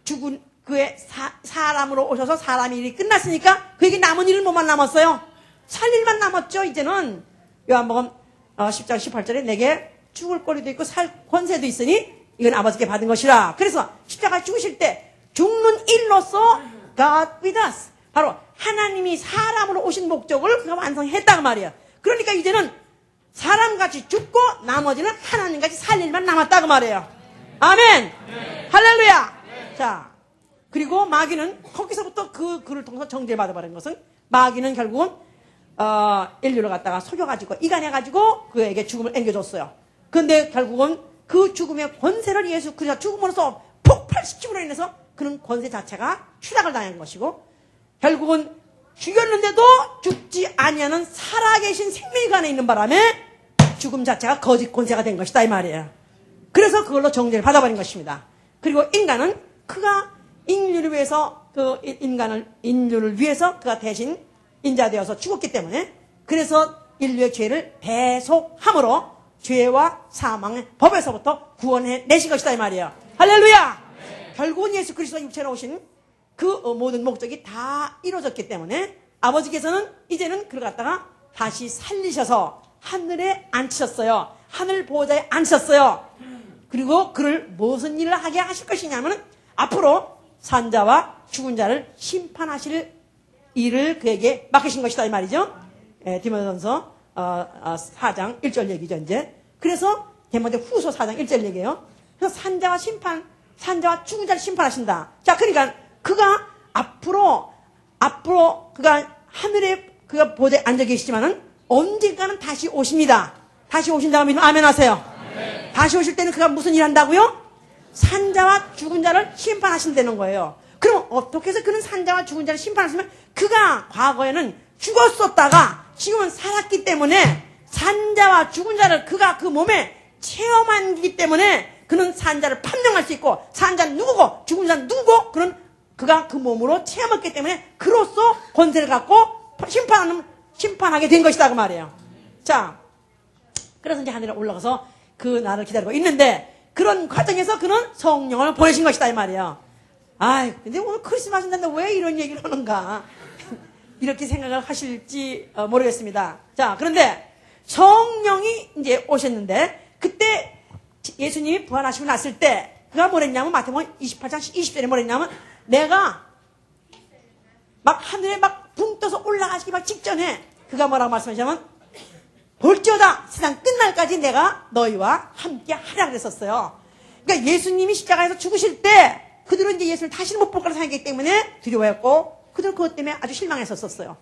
죽은 그의 사람으로 오셔서 사람의 일이 끝났으니까 그에게 남은 일은 뭐만 남았어요? 살 일만 남았죠. 이제는 요한복음 10장 18절에 내게 죽을 거리도 있고 살 권세도 있으니 이건 아버지께 받은 것이라. 그래서 십자가 죽으실 때 죽는 일로서 God with us 바로 하나님이 사람으로 오신 목적을 그가 완성했다 그 말이에요. 그러니까 이제는 사람같이 죽고 나머지는 하나님같이 살 일만 남았다 그 말이에요. 아멘. 할렐루야. 자 그리고 마귀는 거기서부터 그 글을 통해서 정죄를 받아버린 것은 마귀는 결국은 인류를 갖다가 속여가지고 이간해가지고 그에게 죽음을 안겨줬어요. 그런데 결국은 그 죽음의 권세를 예수 그리스도가 죽음으로써 폭발시킴으로 인해서 그는 권세 자체가 추락을 당한 것이고 결국은 죽였는데도 죽지 아니하는 살아계신 생명이 안에 있는 바람에 죽음 자체가 거짓 권세가 된 것이다 이 말이에요. 그래서 그걸로 정죄를 받아버린 것입니다. 그리고 인간은 그가 인류를 위해서 인류를 위해서 그가 대신 인자되어서 죽었기 때문에 그래서 인류의 죄를 대속함으로 죄와 사망의 법에서부터 구원해 내신 것이다 이 말이에요. 할렐루야. 결국은 예수 그리스도가 육체로 오신 그 모든 목적이 다 이루어졌기 때문에 아버지께서는 이제는 그를 갖다가 다시 살리셔서 하늘에 앉히셨어요. 하늘 보호자에 앉히셨어요. 그리고 그를 무슨 일을 하게 하실 것이냐면 앞으로 산자와 죽은 자를 심판하실 일을 그에게 맡기신 것이다 이 말이죠. 디모데전서 4장 1절 얘기죠 이제. 그래서 디모데 후서 4장 1절 얘기예요. 그래서 산자와 죽은 자를 심판하신다. 자, 그러니까 그가 앞으로 그가 하늘에 그가 보좌에 앉아 계시지만은 언젠가는 다시 오십니다. 다시 오신다고 믿으면 아멘 하세요. 아멘. 다시 오실 때는 그가 무슨 일 한다고요? 산자와 죽은 자를 심판하신다는 거예요. 그럼 어떻게 해서 그는 산자와 죽은 자를 심판하시면 그가 과거에는 죽었었다가 지금은 살았기 때문에 산자와 죽은 자를 그가 그 몸에 체험하기 때문에 그는 산자를 판명할 수 있고 산자는 누구고 죽은 자는 누구고 그가 그 몸으로 체험했기 때문에 그로써 권세를 갖고 심판하게 된 것이다 그 말이에요. 자, 그래서 이제 하늘에 올라가서 그 날을 기다리고 있는데 그런 과정에서 그는 성령을 보내신 것이다 이 말이에요. 아이, 근데 오늘 크리스마스인데 왜 이런 얘기를 하는가 이렇게 생각을 하실지 모르겠습니다. 자, 그런데 성령이 이제 오셨는데 그때 예수님이 부활하시고 났을 때 그가 뭐랬냐면 마태복음 28장 20절에 뭐랬냐면 내가 막 하늘에 막 붕 떠서 올라가시기 막 직전에 그가 뭐라고 말씀하시냐면 볼지어다 세상 끝날까지 내가 너희와 함께 하라 그랬었어요. 그러니까 예수님이 십자가에서 죽으실 때 그들은 이제 예수를 다시는 못 볼 거라 생각했기 때문에 두려워했고 그들은 그것 때문에 아주 실망했었어요.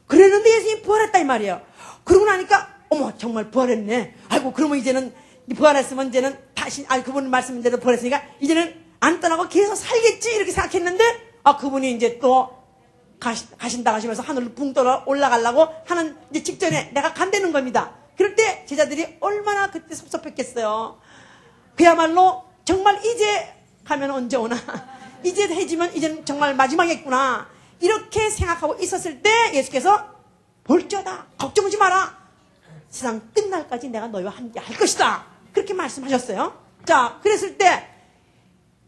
그랬는데 예수님이 부활했다 이 말이에요. 그러고 나니까 어머 정말 부활했네. 아이고 그러면 이제는 부활했으면 이제는 다시 그분 말씀대로 부활했으니까 이제는 안 떠나고 계속 살겠지 이렇게 생각했는데 그분이 이제 또 가신다 하시면서 하늘로 붕 떠 올라가려고 하는 이제 직전에 내가 간다는 겁니다. 그럴 때 제자들이 얼마나 그때 섭섭했겠어요. 그야말로 정말 이제 가면 언제 오나 이제 해지면 이제는 정말 마지막이겠구나 이렇게 생각하고 있었을 때 예수께서 볼지어다 걱정하지 마라 세상 끝날까지 내가 너희와 함께 할 것이다 그렇게 말씀하셨어요. 자, 그랬을 때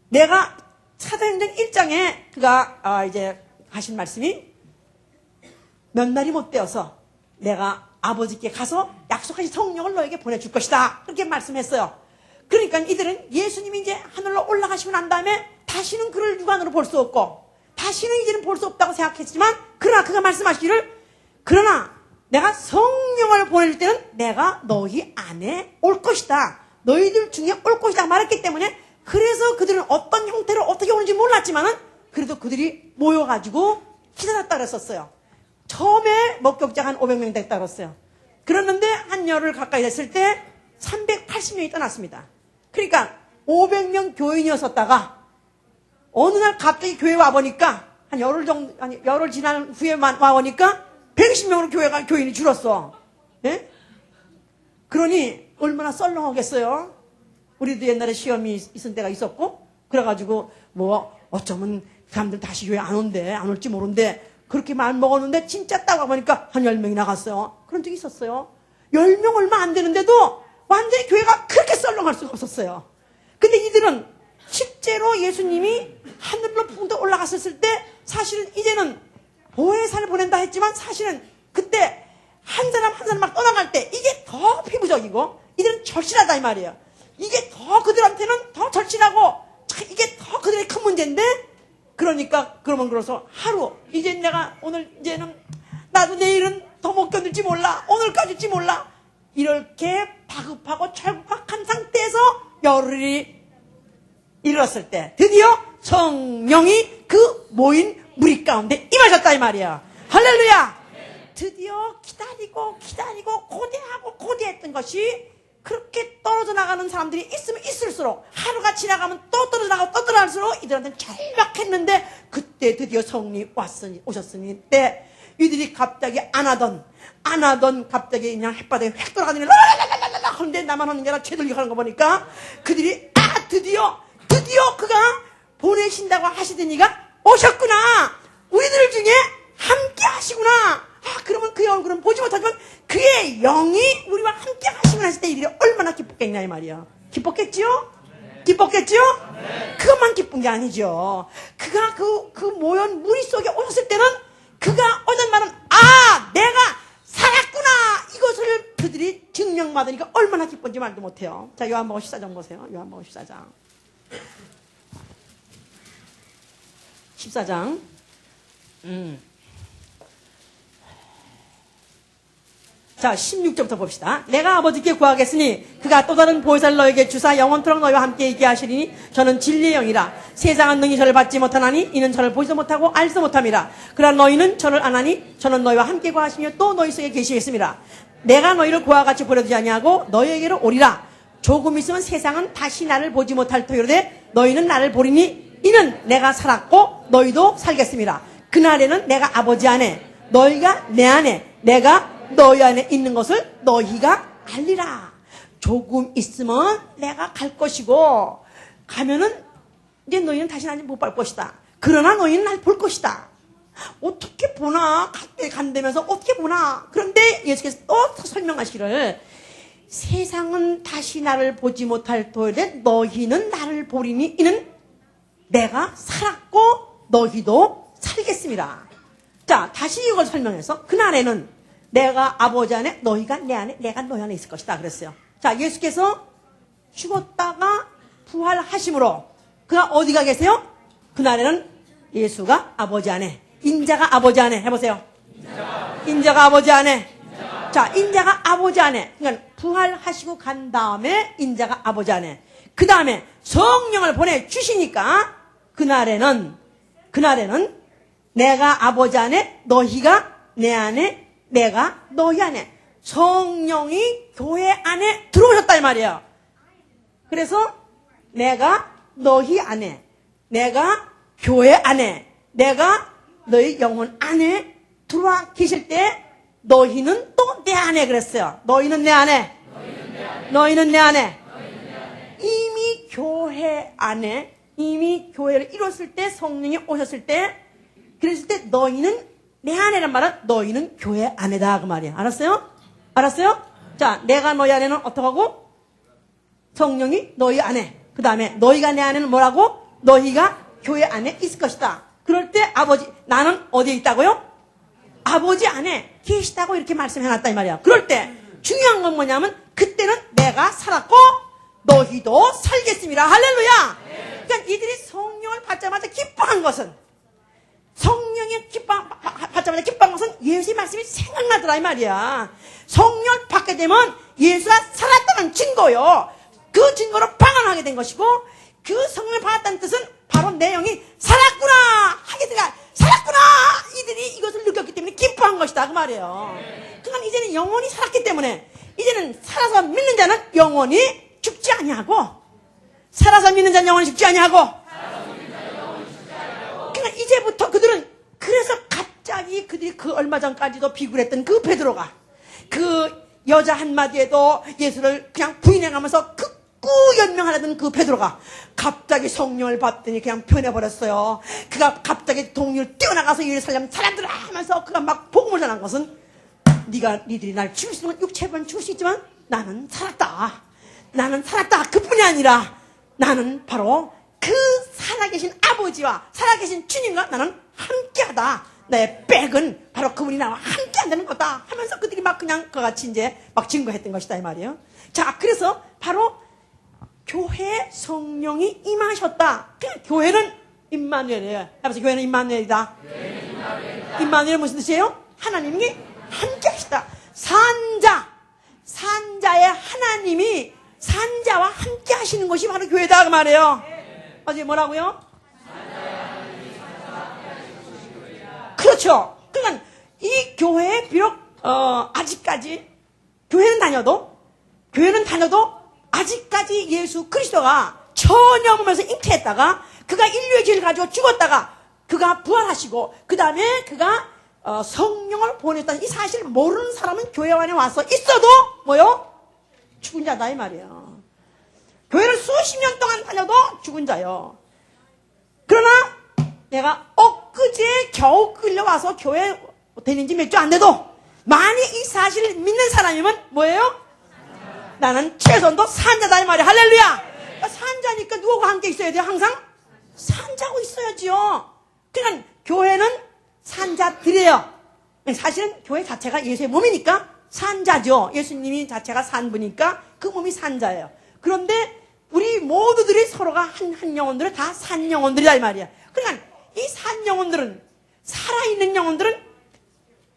내가 사도행전 1장에 그가 이제 하신 말씀이 몇 날이 못 되어서 내가 아버지께 가서 약속하신 성령을 너에게 보내줄 것이다 그렇게 말씀했어요. 그러니까 이들은 예수님이 이제 하늘로 올라가시고 난 다음에 다시는 그를 육안으로 볼 수 없고 다시는 이제는 볼 수 없다고 생각했지만 그러나 그가 말씀하시기를 그러나 내가 성령을 보낼 때는 내가 너희 안에 올 것이다. 너희들 중에 올 것이다 말했기 때문에 그래서 그들은 어떤 형태로 어떻게 오는지 몰랐지만은 그래도 그들이 모여가지고 기다렸다 그랬었어요. 처음에 목격자가 한 500명 됐다 그랬어요. 그랬는데 한 열흘 가까이 됐을 때 380명이 떠났습니다. 그러니까 500명 교인이었었다가 어느 날 갑자기 교회 와보니까 한 열흘 지난 후에 와보니까 120명으로 교인이 줄었어. 예? 그러니 얼마나 썰렁하겠어요. 우리도 옛날에 시험이 있은 때가 있었고 그래가지고 뭐 어쩌면 사람들 다시 교회 안 올지 모른데 그렇게 마음 먹었는데 진짜 딱 와보니까 한 10명이 나갔어요. 그런 적이 있었어요. 10명 얼마 안 되는데도 완전히 교회가 그렇게 썰렁할 수가 없었어요. 근데 이들은 실제로 예수님이 하늘로 붕 올라갔었을 때 사실은 이제는 보혜사를 보낸다 했지만 사실은 그때 한 사람 한 사람 막 떠나갈 때 이게 더 피부적이고 이들은 절실하다 이 말이에요. 이게 더 그들한테는 더 절실하고 이게 더 그들의 큰 문제인데 그러니까 그러면 그래서 하루 이제 내가 오늘 이제는 나도 내일은 더 못 견딜지 몰라 오늘까지일지 몰라 이렇게 다급하고 절박한 상태에서 열흘이 이르렀을 때 드디어 성령이 그 모인 무리 가운데 임하셨다 이 말이야. 할렐루야. 드디어 기다리고 고대했던 것이 그렇게 떨어져 나가는 사람들이 있으면 있을수록 하루가 지나가면 또 떨어져 나가고 또 떨어질수록 이들한테는 절박했는데 그때 드디어 성령이 오셨으니 때 이들이 갑자기 안 하던 갑자기 그냥 햇바닥에 획 돌아가더니 랄랄랄랄랄 하는데 나만 하는 게 아니라 쟤들이 하는 거 보니까 그들이 드디어 드디어 그가 보내신다고 하시던 이가 오셨구나. 우리들 중에 함께 하시구나. 아, 그러면 그의 얼굴은 보지 못하지만 그의 영이 우리와 함께 하시구나 했을 때 이들이 얼마나 기뻤겠냐 이 말이야. 기뻤겠죠? 기뻤겠죠? 그것만 기쁜 게 아니죠. 그가 그 모연 무리 속에 오셨을 때는 그가 얻은 말은 아, 내가 살았구나. 이것을 그들이 증명받으니까 얼마나 기쁜지 말도 못해요. 자, 요한복음 14장 보세요. 요한복음 14장. 14장. 자, 16절부터 봅시다. 내가 아버지께 구하겠으니 그가 또 다른 보혜사를 너에게 주사 영원토록 너희와 함께 있게 하시리니 저는 진리의 영이라. 세상은 능히 저를 받지 못하나니 이는 저를 보지도 못하고 알지도 못함이라. 그러나 너희는 저를 아나니 저는 너희와 함께 구하시며 또 너희 속에 계시겠습니다. 내가 너희를 그와 같이 보내두지 아니하고 너희에게로 오리라. 조금 있으면 세상은 다시 나를 보지 못할 터이로되 너희는 나를 보리니 이는 내가 살았고 너희도 살겠습니다. 그날에는 내가 아버지 안에 너희가 내 안에 내가 너희 안에 있는 것을 너희가 알리라. 조금 있으면 내가 갈 것이고 가면은 이제 너희는 다시 나를 못 볼 것이다. 그러나 너희는 날 볼 것이다. 어떻게 보나 간다면서 어떻게 보나. 그런데 예수께서 또 설명하시기를 세상은 다시 나를 보지 못할 터이되 너희는 나를 보리니 이는 내가 살았고 너희도 살겠습니다. 자, 다시 이걸 설명해서 그날에는 내가 아버지 안에 너희가 내 안에 내가 너희 안에 있을 것이다 그랬어요. 자, 예수께서 죽었다가 부활하심으로 그가 어디가 계세요? 그날에는 예수가 아버지 안에, 인자가 아버지 안에 해보세요. 인자가 아버지 안에. 자, 인자가 아버지 안에. 그러니까 부활하시고 간 다음에 인자가 아버지 안에. 그 다음에 성령을 보내주시니까 그날에는 내가 아버지 안에 너희가 내 안에 내가 너희 안에. 성령이 교회 안에 들어오셨다 이 말이에요. 그래서 내가 너희 안에, 내가 교회 안에, 내가 너희 영혼 안에 들어와 계실 때 너희는 또 내 안에 그랬어요. 너희는 내 안에, 너희는 내 안에. 이미 교회 안에, 이미 교회를 이뤘을 때, 성령이 오셨을 때, 그랬을 때 너희는 내 안에란 말은 너희는 교회 안에다 그 말이야. 알았어요? 알았어요? 자, 내가 너희 안에는 어떡하고? 성령이 너희 안에. 그 다음에 너희가 내 안에는 뭐라고? 너희가 교회 안에 있을 것이다. 그럴 때 아버지, 나는 어디에 있다고요? 아버지 안에 계시다고 이렇게 말씀해놨다 이 말이야. 그럴 때 중요한 건 뭐냐면 그때는 내가 살았고 너희도 살겠습니다. 할렐루야. 그러니까 이들이 성령을 받자마자 기뻐한 것은, 성령의 받자마자 기뻐한 것은 예수의 말씀이 생각나더라 이 말이야. 성령을 받게 되면 예수가 살았다는 증거요. 그 증거로 방언하게 된 것이고, 그 성령을 받았다는 뜻은 바로 내 영이 살았구나 하게 되가 살았구나. 이들이 이것을 느꼈기 때문에 기뻐한 것이다 그 말이에요. 그러니까 이제는 영원히 살았기 때문에 이제는 살아서 믿는 자는 영원히 죽지 아니하고, 살아서 믿는 자는 영원히 죽지 아니하고. 그러니까 이제부터 그들은, 그래서 갑자기 그들이 그 얼마 전까지도 비굴했던 그 베드로가 그 여자 한마디에도 예수를 그냥 부인해가면서 연명하려던 그 베드로가 갑자기 성령을 받더니 그냥 변해버렸어요. 그가 갑자기 동리를 뛰어나가서 예루살렘 사람들아 하면서 그가 막 복음을 전한 것은, 니들이 날 죽일 수 있는 육체만 죽을 수 있지만 나는 살았다. 나는 살았다. 그뿐이 아니라 나는 바로 그 살아계신 아버지와 살아계신 주님과 나는 함께하다. 내 백은 바로 그분이 나와 함께한다는 거다 하면서 그들이 막 그냥 그같이 이제 막 증거했던 것이다 이 말이에요. 자, 그래서 바로 교회에 성령이 임하셨다. 그냥 교회는 임마누엘이에요. 해보세요. 교회는 임마누엘이다. 임마누엘 무슨 뜻이에요? 하나님이 함께 하시다. 산자의 하나님이 산자와 함께 하시는 것이 바로 교회다 그 말이에요. 어제 뭐라고요? 그렇죠. 그러니까 이 교회에 비록 아직까지 교회는 다녀도 아직까지 예수 그리스도가 전혀 보면서 잉태했다가 그가 인류의 죄를 가지고 죽었다가 그가 부활하시고 그 다음에 그가 성령을 보냈다는 이 사실을 모르는 사람은 교회 안에 와서 있어도 뭐요? 죽은 자다 이 말이에요. 교회를 수십 년 동안 다녀도 죽은 자요. 그러나 내가 엊그제 겨우 끌려와서 교회 다닌 지 몇 주 안 돼도 만약 이 사실을 믿는 사람이면 뭐예요? 나는 최선도 산자다 이 말이야. 할렐루야. 그러니까 산자니까 누구와 함께 있어야 돼요? 항상 산자고 있어야지요. 그러니까 교회는 산자들이에요. 사실은 교회 자체가 예수의 몸이니까 산자죠. 예수님이 자체가 산부니까 그 몸이 산자예요. 그런데 우리 모두들이 서로가 한 영혼들은 다 산 영혼들이다 이 말이야. 그러니까 이 산 영혼들은, 살아있는 영혼들은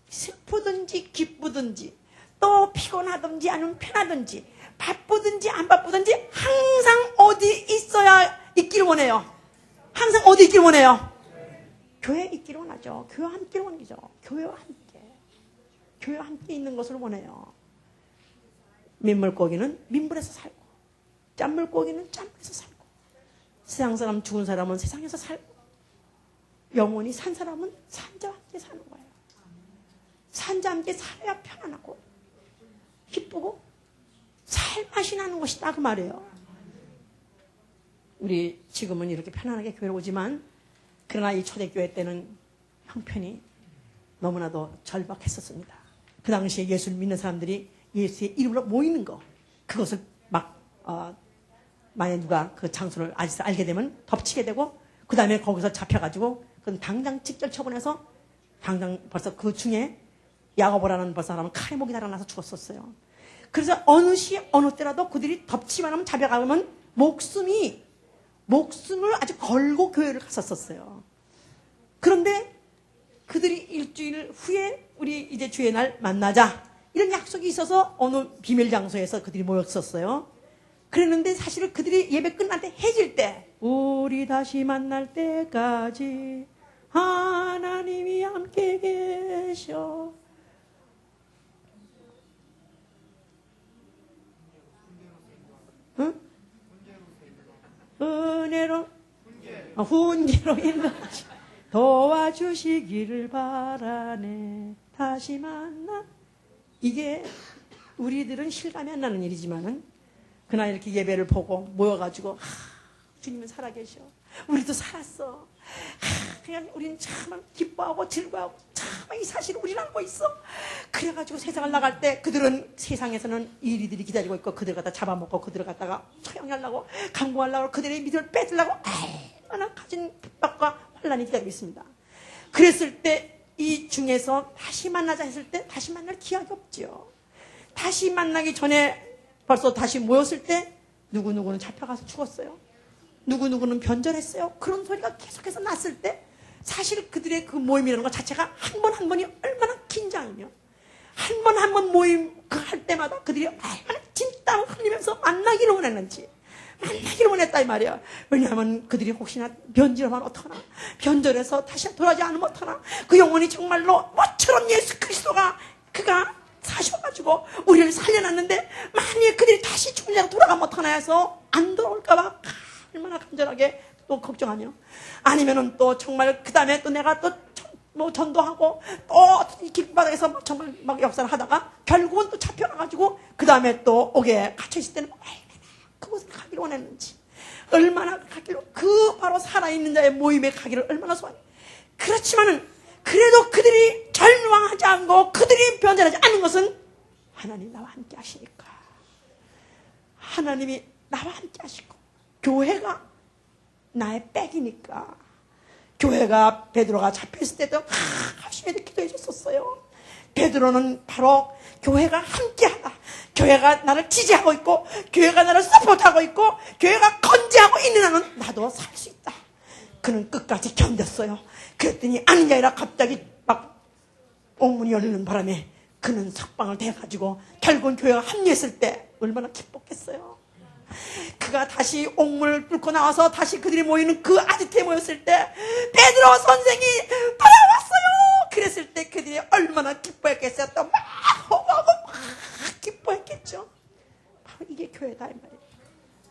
슬프든지 기쁘든지 또 피곤하든지 아니면 편하든지 바쁘든지 안 바쁘든지 항상 어디 있어야 있기를 원해요. 항상 어디 있기를 원해요? 교회에 있기를 원하죠. 교회와 함께 원하죠. 교회와 함께 있는 것을 원해요. 민물고기는 민물에서 살고 짠물고기는 짠물에서 살고 세상 사람 죽은 사람은 세상에서 살고 영원히 산 사람은 산자와 함께 사는 거예요. 산자와 함께 살아야 편안하고 기쁘고 살맛이 나는 것이다 그 말이에요. 우리 지금은 이렇게 편안하게 교회를 오지만 그러나 이 초대교회 때는 형편이 너무나도 절박했었습니다. 그 당시에 예수를 믿는 사람들이 예수의 이름으로 모이는 거 그것을 만약 누가 그 장소를 알게 되면 덮치게 되고 그 다음에 거기서 잡혀가지고 그건 당장 직절 처분해서 당장 벌써 그 중에 야고보라는 벌써 사람은 칼에 목이 달아나서 죽었었어요. 그래서 어느 시 어느 때라도 그들이 덮치만 하면 잡혀가면 목숨을 아주 걸고 교회를 갔었어요. 그런데 그들이 일주일 후에 우리 이제 주의 날 만나자 이런 약속이 있어서 어느 비밀 장소에서 그들이 모였었어요. 그랬는데 사실은 그들이 예배 끝날 때 해질 때 우리 다시 만날 때까지 하나님이 함께 계셔. 응? 은혜로 훈계로 인도하시 도와주시기를 바라네. 다시 만나. 이게 우리들은 실감이 안 나는 일이지만은 그날 이렇게 예배를 보고 모여가지고 주님은 살아계셔. 우리도 살았어. 그냥 우리는 참 기뻐하고 즐거워하고 참 이 사실을 우리는 알고 있어. 그래가지고 세상을 나갈 때 그들은 세상에서는 이리들이 기다리고 있고 그들 갖다 잡아먹고 그들 갖다가 처형하려고 강구하려고 그들의 믿음을 뺏으려고 얼마나 가진 핍박과 환란이 기다리고 있습니다. 그랬을 때 이 중에서 다시 만나자 했을 때 다시 만날 기약이 없죠. 다시 만나기 전에 벌써 다시 모였을 때 누구누구는 잡혀가서 죽었어요. 누구누구는 변절했어요. 그런 소리가 계속해서 났을 때 사실 그들의 그 모임이라는 것 자체가 한 번 한 번이 얼마나 긴장이며 한 번 한 번 모임 할 때마다 그들이 얼마나 진땀을 흘리면서 만나기를 원했는지 만나기를 원했다 이 말이야. 왜냐하면 그들이 혹시나 변절하면 어떡하나, 변절해서 다시 돌아오지 않으면 어떡하나, 그 영혼이 정말로 모처럼 예수 그리스도가 그가 사셔가지고 우리를 살려놨는데 만약에 그들이 다시 죽은 자로 돌아가면 어떡하나 해서 안 돌아올까봐 얼마나 간절하게 또 걱정하며, 아니면은 또 정말 그 다음에 또 내가 또 뭐 전도하고 또 길바닥에서 막 정말 막 역사를 하다가 결국은 또 잡혀가가지고 그 다음에 또 옥에 갇혀있을 때는 얼마나 그곳에 가기를 원했는지, 얼마나 가기를, 그 바로 살아있는 자의 모임에 가기를 얼마나 소원해. 그렇지만은 그래도 그들이 절망하지 않고 그들이 변절하지 않는 것은 하나님 나와 함께 하시니까, 하나님이 나와 함께 하시고 교회가 나의 백이니까. 교회가 베드로가 잡혔을 때도 열심히 기도해 줬었어요. 베드로는 바로 교회가 함께하다, 교회가 나를 지지하고 있고 교회가 나를 서포트하고 있고 교회가 건재하고 있는 한은 나도 살 수 있다. 그는 끝까지 견뎠어요. 그랬더니 아닌 게 아니라 갑자기 막 옥문이 열리는 바람에 그는 석방을 돼가지고 결국은 교회가 합류했을 때 얼마나 기뻤겠어요. 그가 다시 옥문을 뚫고 나와서 다시 그들이 모이는 그 아지트에 모였을 때 베드로 선생이 돌아왔어요. 그랬을 때 그들이 얼마나 기뻐했겠어요. 또 막 호호하고 막 기뻐했겠죠. 바로 이게 교회다 이 말이에요.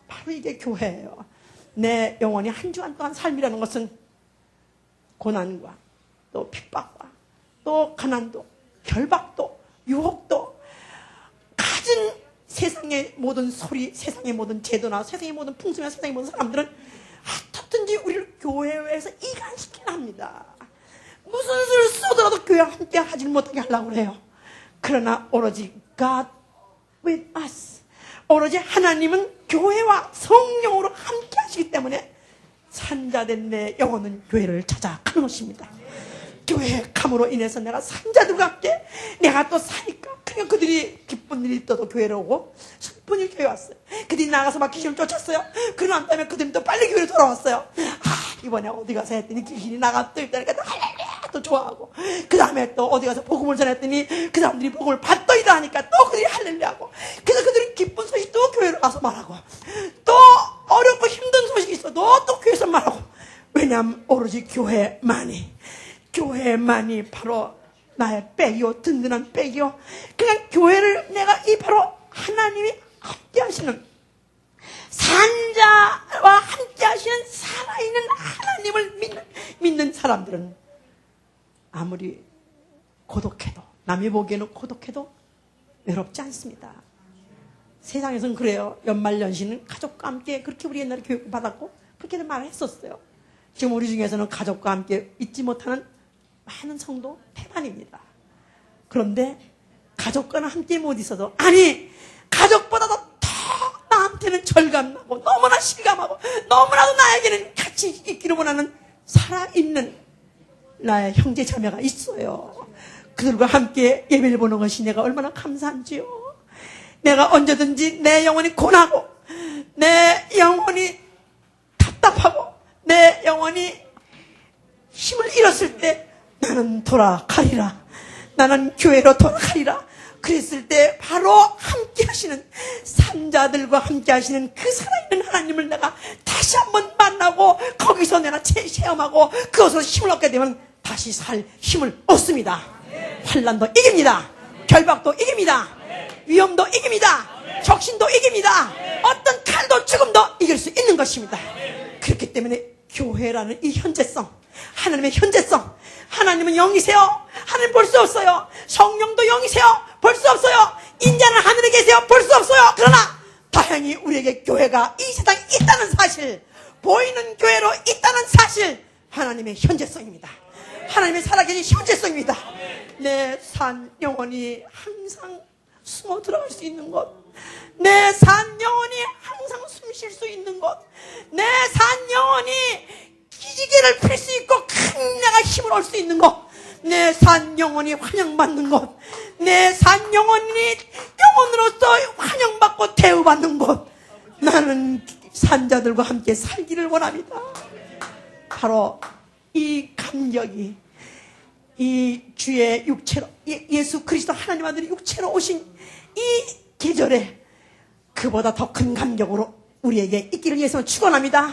바로 이게 교회예요. 내 영혼이 한 주간 동안 삶이라는 것은 고난과 또 핍박과 또 가난도 결박도 유혹도 가진 세상의 모든 소리, 세상의 모든 제도나 세상의 모든 풍습이나 세상의 모든 사람들은 어떻든지 우리를 교회에서 이간시키려 합니다. 무슨 수를 쏘더라도 교회와 함께 하지 못하게 하려고 그래요. 그러나 오로지 God with us, 오로지 하나님은 교회와 성령으로 함께 하시기 때문에 산자된 내 영혼은 교회를 찾아가는 것입니다. 교회에 감으로 인해서 내가 산자들과 함께 내가 또 사니까, 그러니까 그들이 기쁜 일이 있어도 교회로 오고 슬픈 일이 교회에 왔어요. 그들이 나가서 막 귀신을 쫓았어요. 그러고 난 다음에 그들은 또 빨리 교회로 돌아왔어요. 이번에 어디 가서 했더니 귀신이 나갔다 있다니까 할렐루야 또 좋아하고, 그 다음에 또 어디 가서 복음을 전했더니 그 사람들이 복음을 받더이다 하니까 또 그들이 할렐루야 하고, 그래서 그들이 기쁜 소식 또 교회로 가서 말하고, 또 어렵고 힘든 소식이 있어도 또 교회에서 말하고. 왜냐하면 오로지 교회만이 바로 나의 백이요, 든든한 백이요. 그냥 교회를 내가 이 바로 하나님이 함께 하시는, 산자와 함께 하시는 살아있는 하나님을 믿는 사람들은 아무리 고독해도, 남이 보기에는 고독해도 외롭지 않습니다. 세상에서는 그래요. 연말연시는 가족과 함께, 그렇게 우리 옛날에 교육을 받았고 그렇게는 말을 했었어요. 지금 우리 중에서는 가족과 함께 잊지 못하는 많은 성도 태반입니다. 그런데 가족과는 함께 못 있어도, 아니 가족보다도 더 나한테는 절감나고 너무나 실감하고 너무나도 나에게는 같이 있기를 원하는 살아있는 나의 형제 자매가 있어요. 그들과 함께 예배를 보는 것이 내가 얼마나 감사한지요. 내가 언제든지 내 영혼이 고나고 내 영혼이 답답하고 내 영혼이 힘을 잃었을 때 나는 돌아가리라, 나는 교회로 돌아가리라. 그랬을 때 바로 함께 하시는 산자들과 함께 하시는 그 살아있는 하나님을 내가 다시 한번 만나고 거기서 내가 체험하고 그것으로 힘을 얻게 되면 다시 살 힘을 얻습니다. 환난도 이깁니다. 결박도 이깁니다. 위험도 이깁니다. 적신도 이깁니다. 어떤 칼도 죽음도 이길 수 있는 것입니다. 그렇기 때문에 교회라는 이 현재성, 하나님의 현재성, 하나님은 영이세요. 하나님 볼 수 없어요. 성령도 영이세요. 볼 수 없어요. 인자는 하늘에 계세요. 볼 수 없어요. 그러나 다행히 우리에게 교회가 이 세상에 있다는 사실, 보이는 교회로 있다는 사실, 하나님의 현재성입니다. 하나님의 살아계신 현재성입니다. 내 산 영혼이 항상 숨어 들어갈 수 있는 곳, 내 산 영혼이 항상 숨 쉴 수 있는 곳, 내 산 영혼이 기지개를 필 수 있고 큰 내가 힘을 얻을 수 있는 곳, 내 산 영혼이 환영받는 곳, 내 산 영혼이 영혼으로서 환영받고 대우받는 곳, 나는 산자들과 함께 살기를 원합니다. 바로 이 감격이, 이 주의 육체로, 예수 그리스도 하나님 아들이 육체로 오신 이 계절에 그보다 더 큰 감격으로 우리에게 있기를 예수는 축원합니다.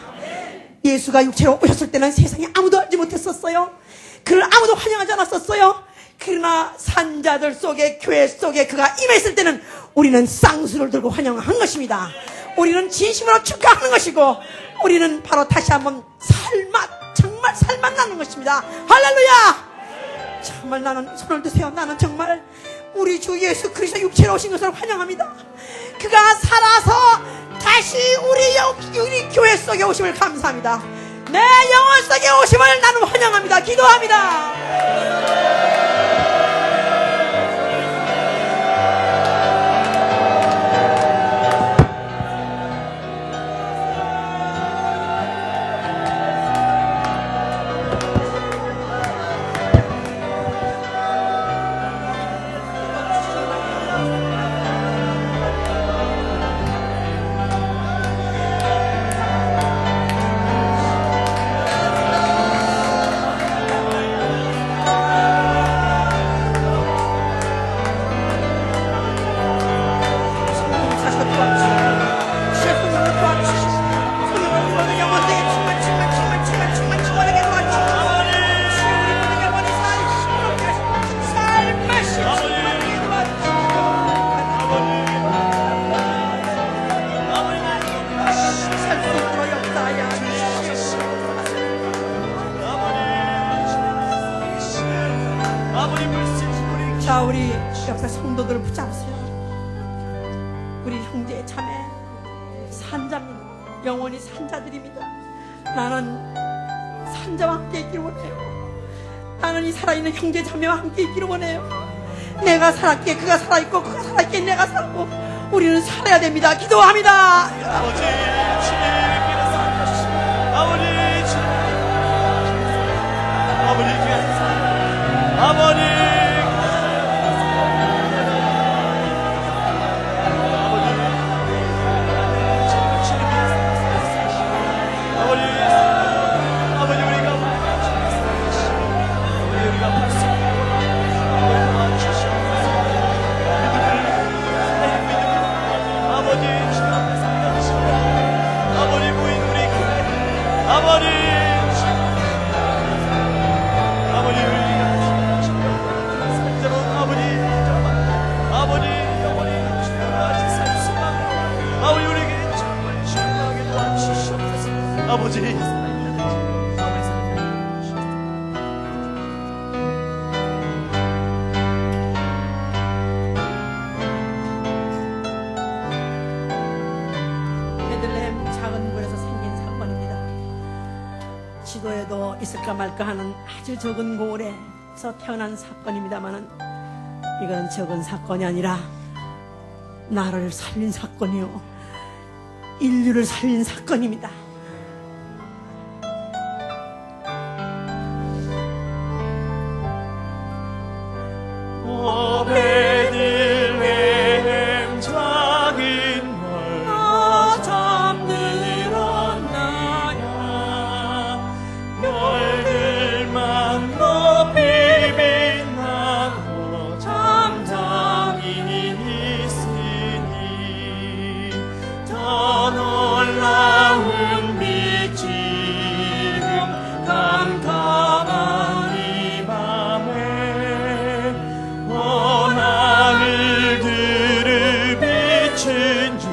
예수가 육체로 오셨을 때는 세상에 아무도 알지 못했었어요. 그를 아무도 환영하지 않았었어요. 그러나 산자들 속에, 교회 속에 그가 임했을 때는 우리는 쌍수를 들고 환영한 것입니다. 우리는 진심으로 축하하는 것이고, 우리는 바로 다시 한번 정말 살맛 나는 것입니다. 할렐루야! 정말 나는, 손을 드세요. 나는 정말 우리 주 예수 그리스도 육체로 오신 것을 환영합니다. 그가 살아서 다시 우리 교회 속에 오심을 감사합니다. 내 영혼 속에 오심을 나는 환영합니다. 기도합니다. 자, 우리 옆에 성도들을 붙잡으세요. 우리 형제 자매 산자입니다. 영원히 산자들입니다. 나는 산자와 함께 있기를 원해요. 나는 이 살아있는 형제 자매와 함께 있기를 원해요. 내가 살았기에 그가 살아있고 그가 살아있기에 내가 살고 우리는 살아야 됩니다. 기도합니다. 아버지 주님께서 살아주시고 아버지 아버지께서 아버지 아버지 베들레헴 작은 굴에서 생긴 사건입니다. 지도에도 있을까 말까 하는 아주 적은 고을에서 태어난 사건입니다만은 이건 적은 사건이 아니라 나를 살린 사건이요 인류를 살린 사건입니다. 베들레헴 작은 널 참 늘었나야 별들만 높이 빛나고 잠잠히 있으니 더 놀라운 빛 지금 깜깜한 이 밤에 하늘들을 비춘 줄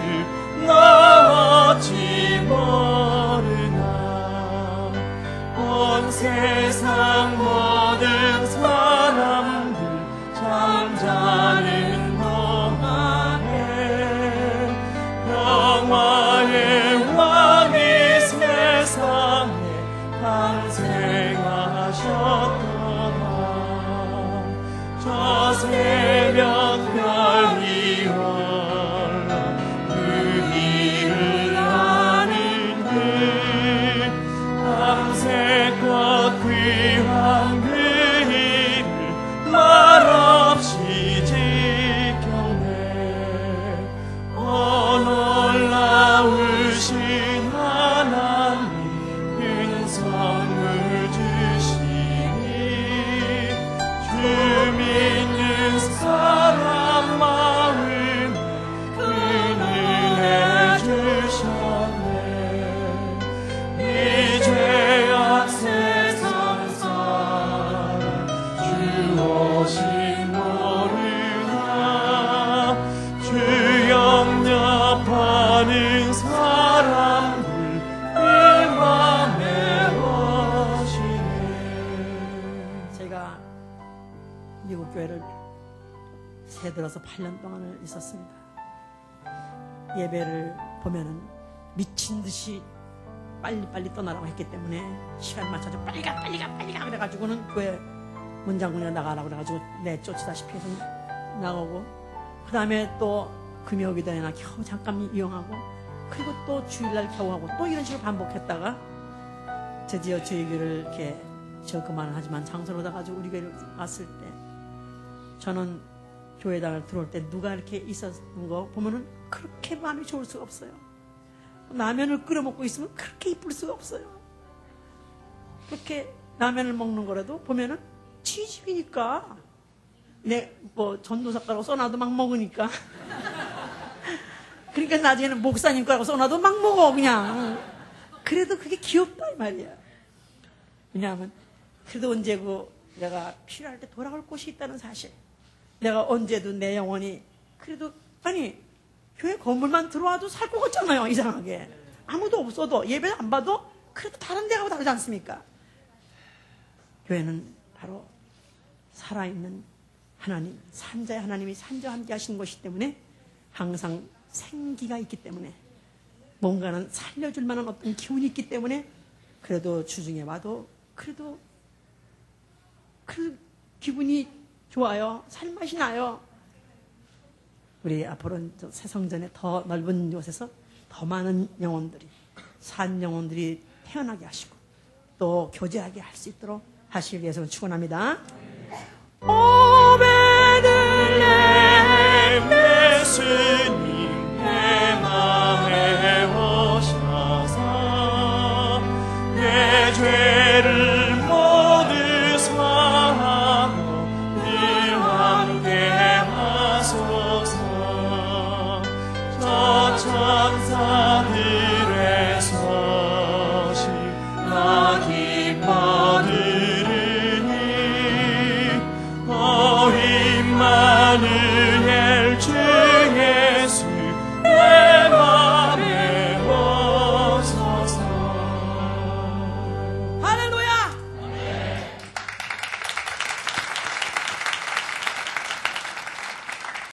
나 어찌 모르나 온 세상 모든 사람들 잠자는 동안에 평화의 왕이 세상에 탄생하셨도다. 저 새벽 별이 홀로 그 일을 아는 듯 밤새껏 귀한 그 일을 말없이 지켰네. 오 놀라우신 하나님 큰 선물 주시니 주 믿는 사람 마음에 큰 은혜 주셨네. 이제야 세상 사람 주 오신 모르나 주 영접하는 사람들 일맘에 오시네. 제가 미국 교회를 새 들어서 8년 동안을 있었습니다. 예배를 보면은 미친 듯이 빨리빨리 떠나라고 했기 때문에 시간 맞춰서 빨리 가 그래가지고는 교회 문장군에 나가라고 그래가지고 내쫓다시피 해서 나가고 그 다음에 또 금요기도에나 겨우 잠깐 이용하고 그리고 또 주일날 겨우 하고 또 이런 식으로 반복했다가 드디어 저희 교회를 이렇게 저 그만을 하지만 장소로 가가지고 우리 교회를 왔을 때 저는 교회당을 들어올 때 누가 이렇게 있었는 거 보면은 그렇게 마음이 좋을 수가 없어요. 라면을 끓여 먹고 있으면 그렇게 이쁠 수가 없어요. 그렇게 라면을 먹는 거라도 보면은 지집이니까 뭐 전도사과라고 써놔도 막 먹으니까 그러니까 나중에는 목사님 거라고 써놔도 막 먹어 그냥. 그래도 그게 귀엽다 이 말이야. 왜냐하면 그래도 언제고 내가 필요할 때 돌아올 곳이 있다는 사실. 내가 언제도 내 영혼이 그래도 아니 교회 건물만 들어와도 살 것 같잖아요. 이상하게 아무도 없어도 예배 안 봐도 그래도 다른 데하고 다르지 않습니까? 교회는 바로 살아있는 하나님 산자의 하나님이 산자와 함께 하시는 것이기 때문에 항상 생기가 있기 때문에 뭔가는 살려줄 만한 어떤 기운이 있기 때문에 그래도 주중에 와도 그래도 기분이 좋아요. 살맛이 나요. 우리 앞으로는 새성전에 더 넓은 곳에서 더 많은 영혼들이 산 영혼들이 태어나게 하시고 또 교제하게 할 수 있도록 하시기 위해서 축원합니다. 오베들레 메시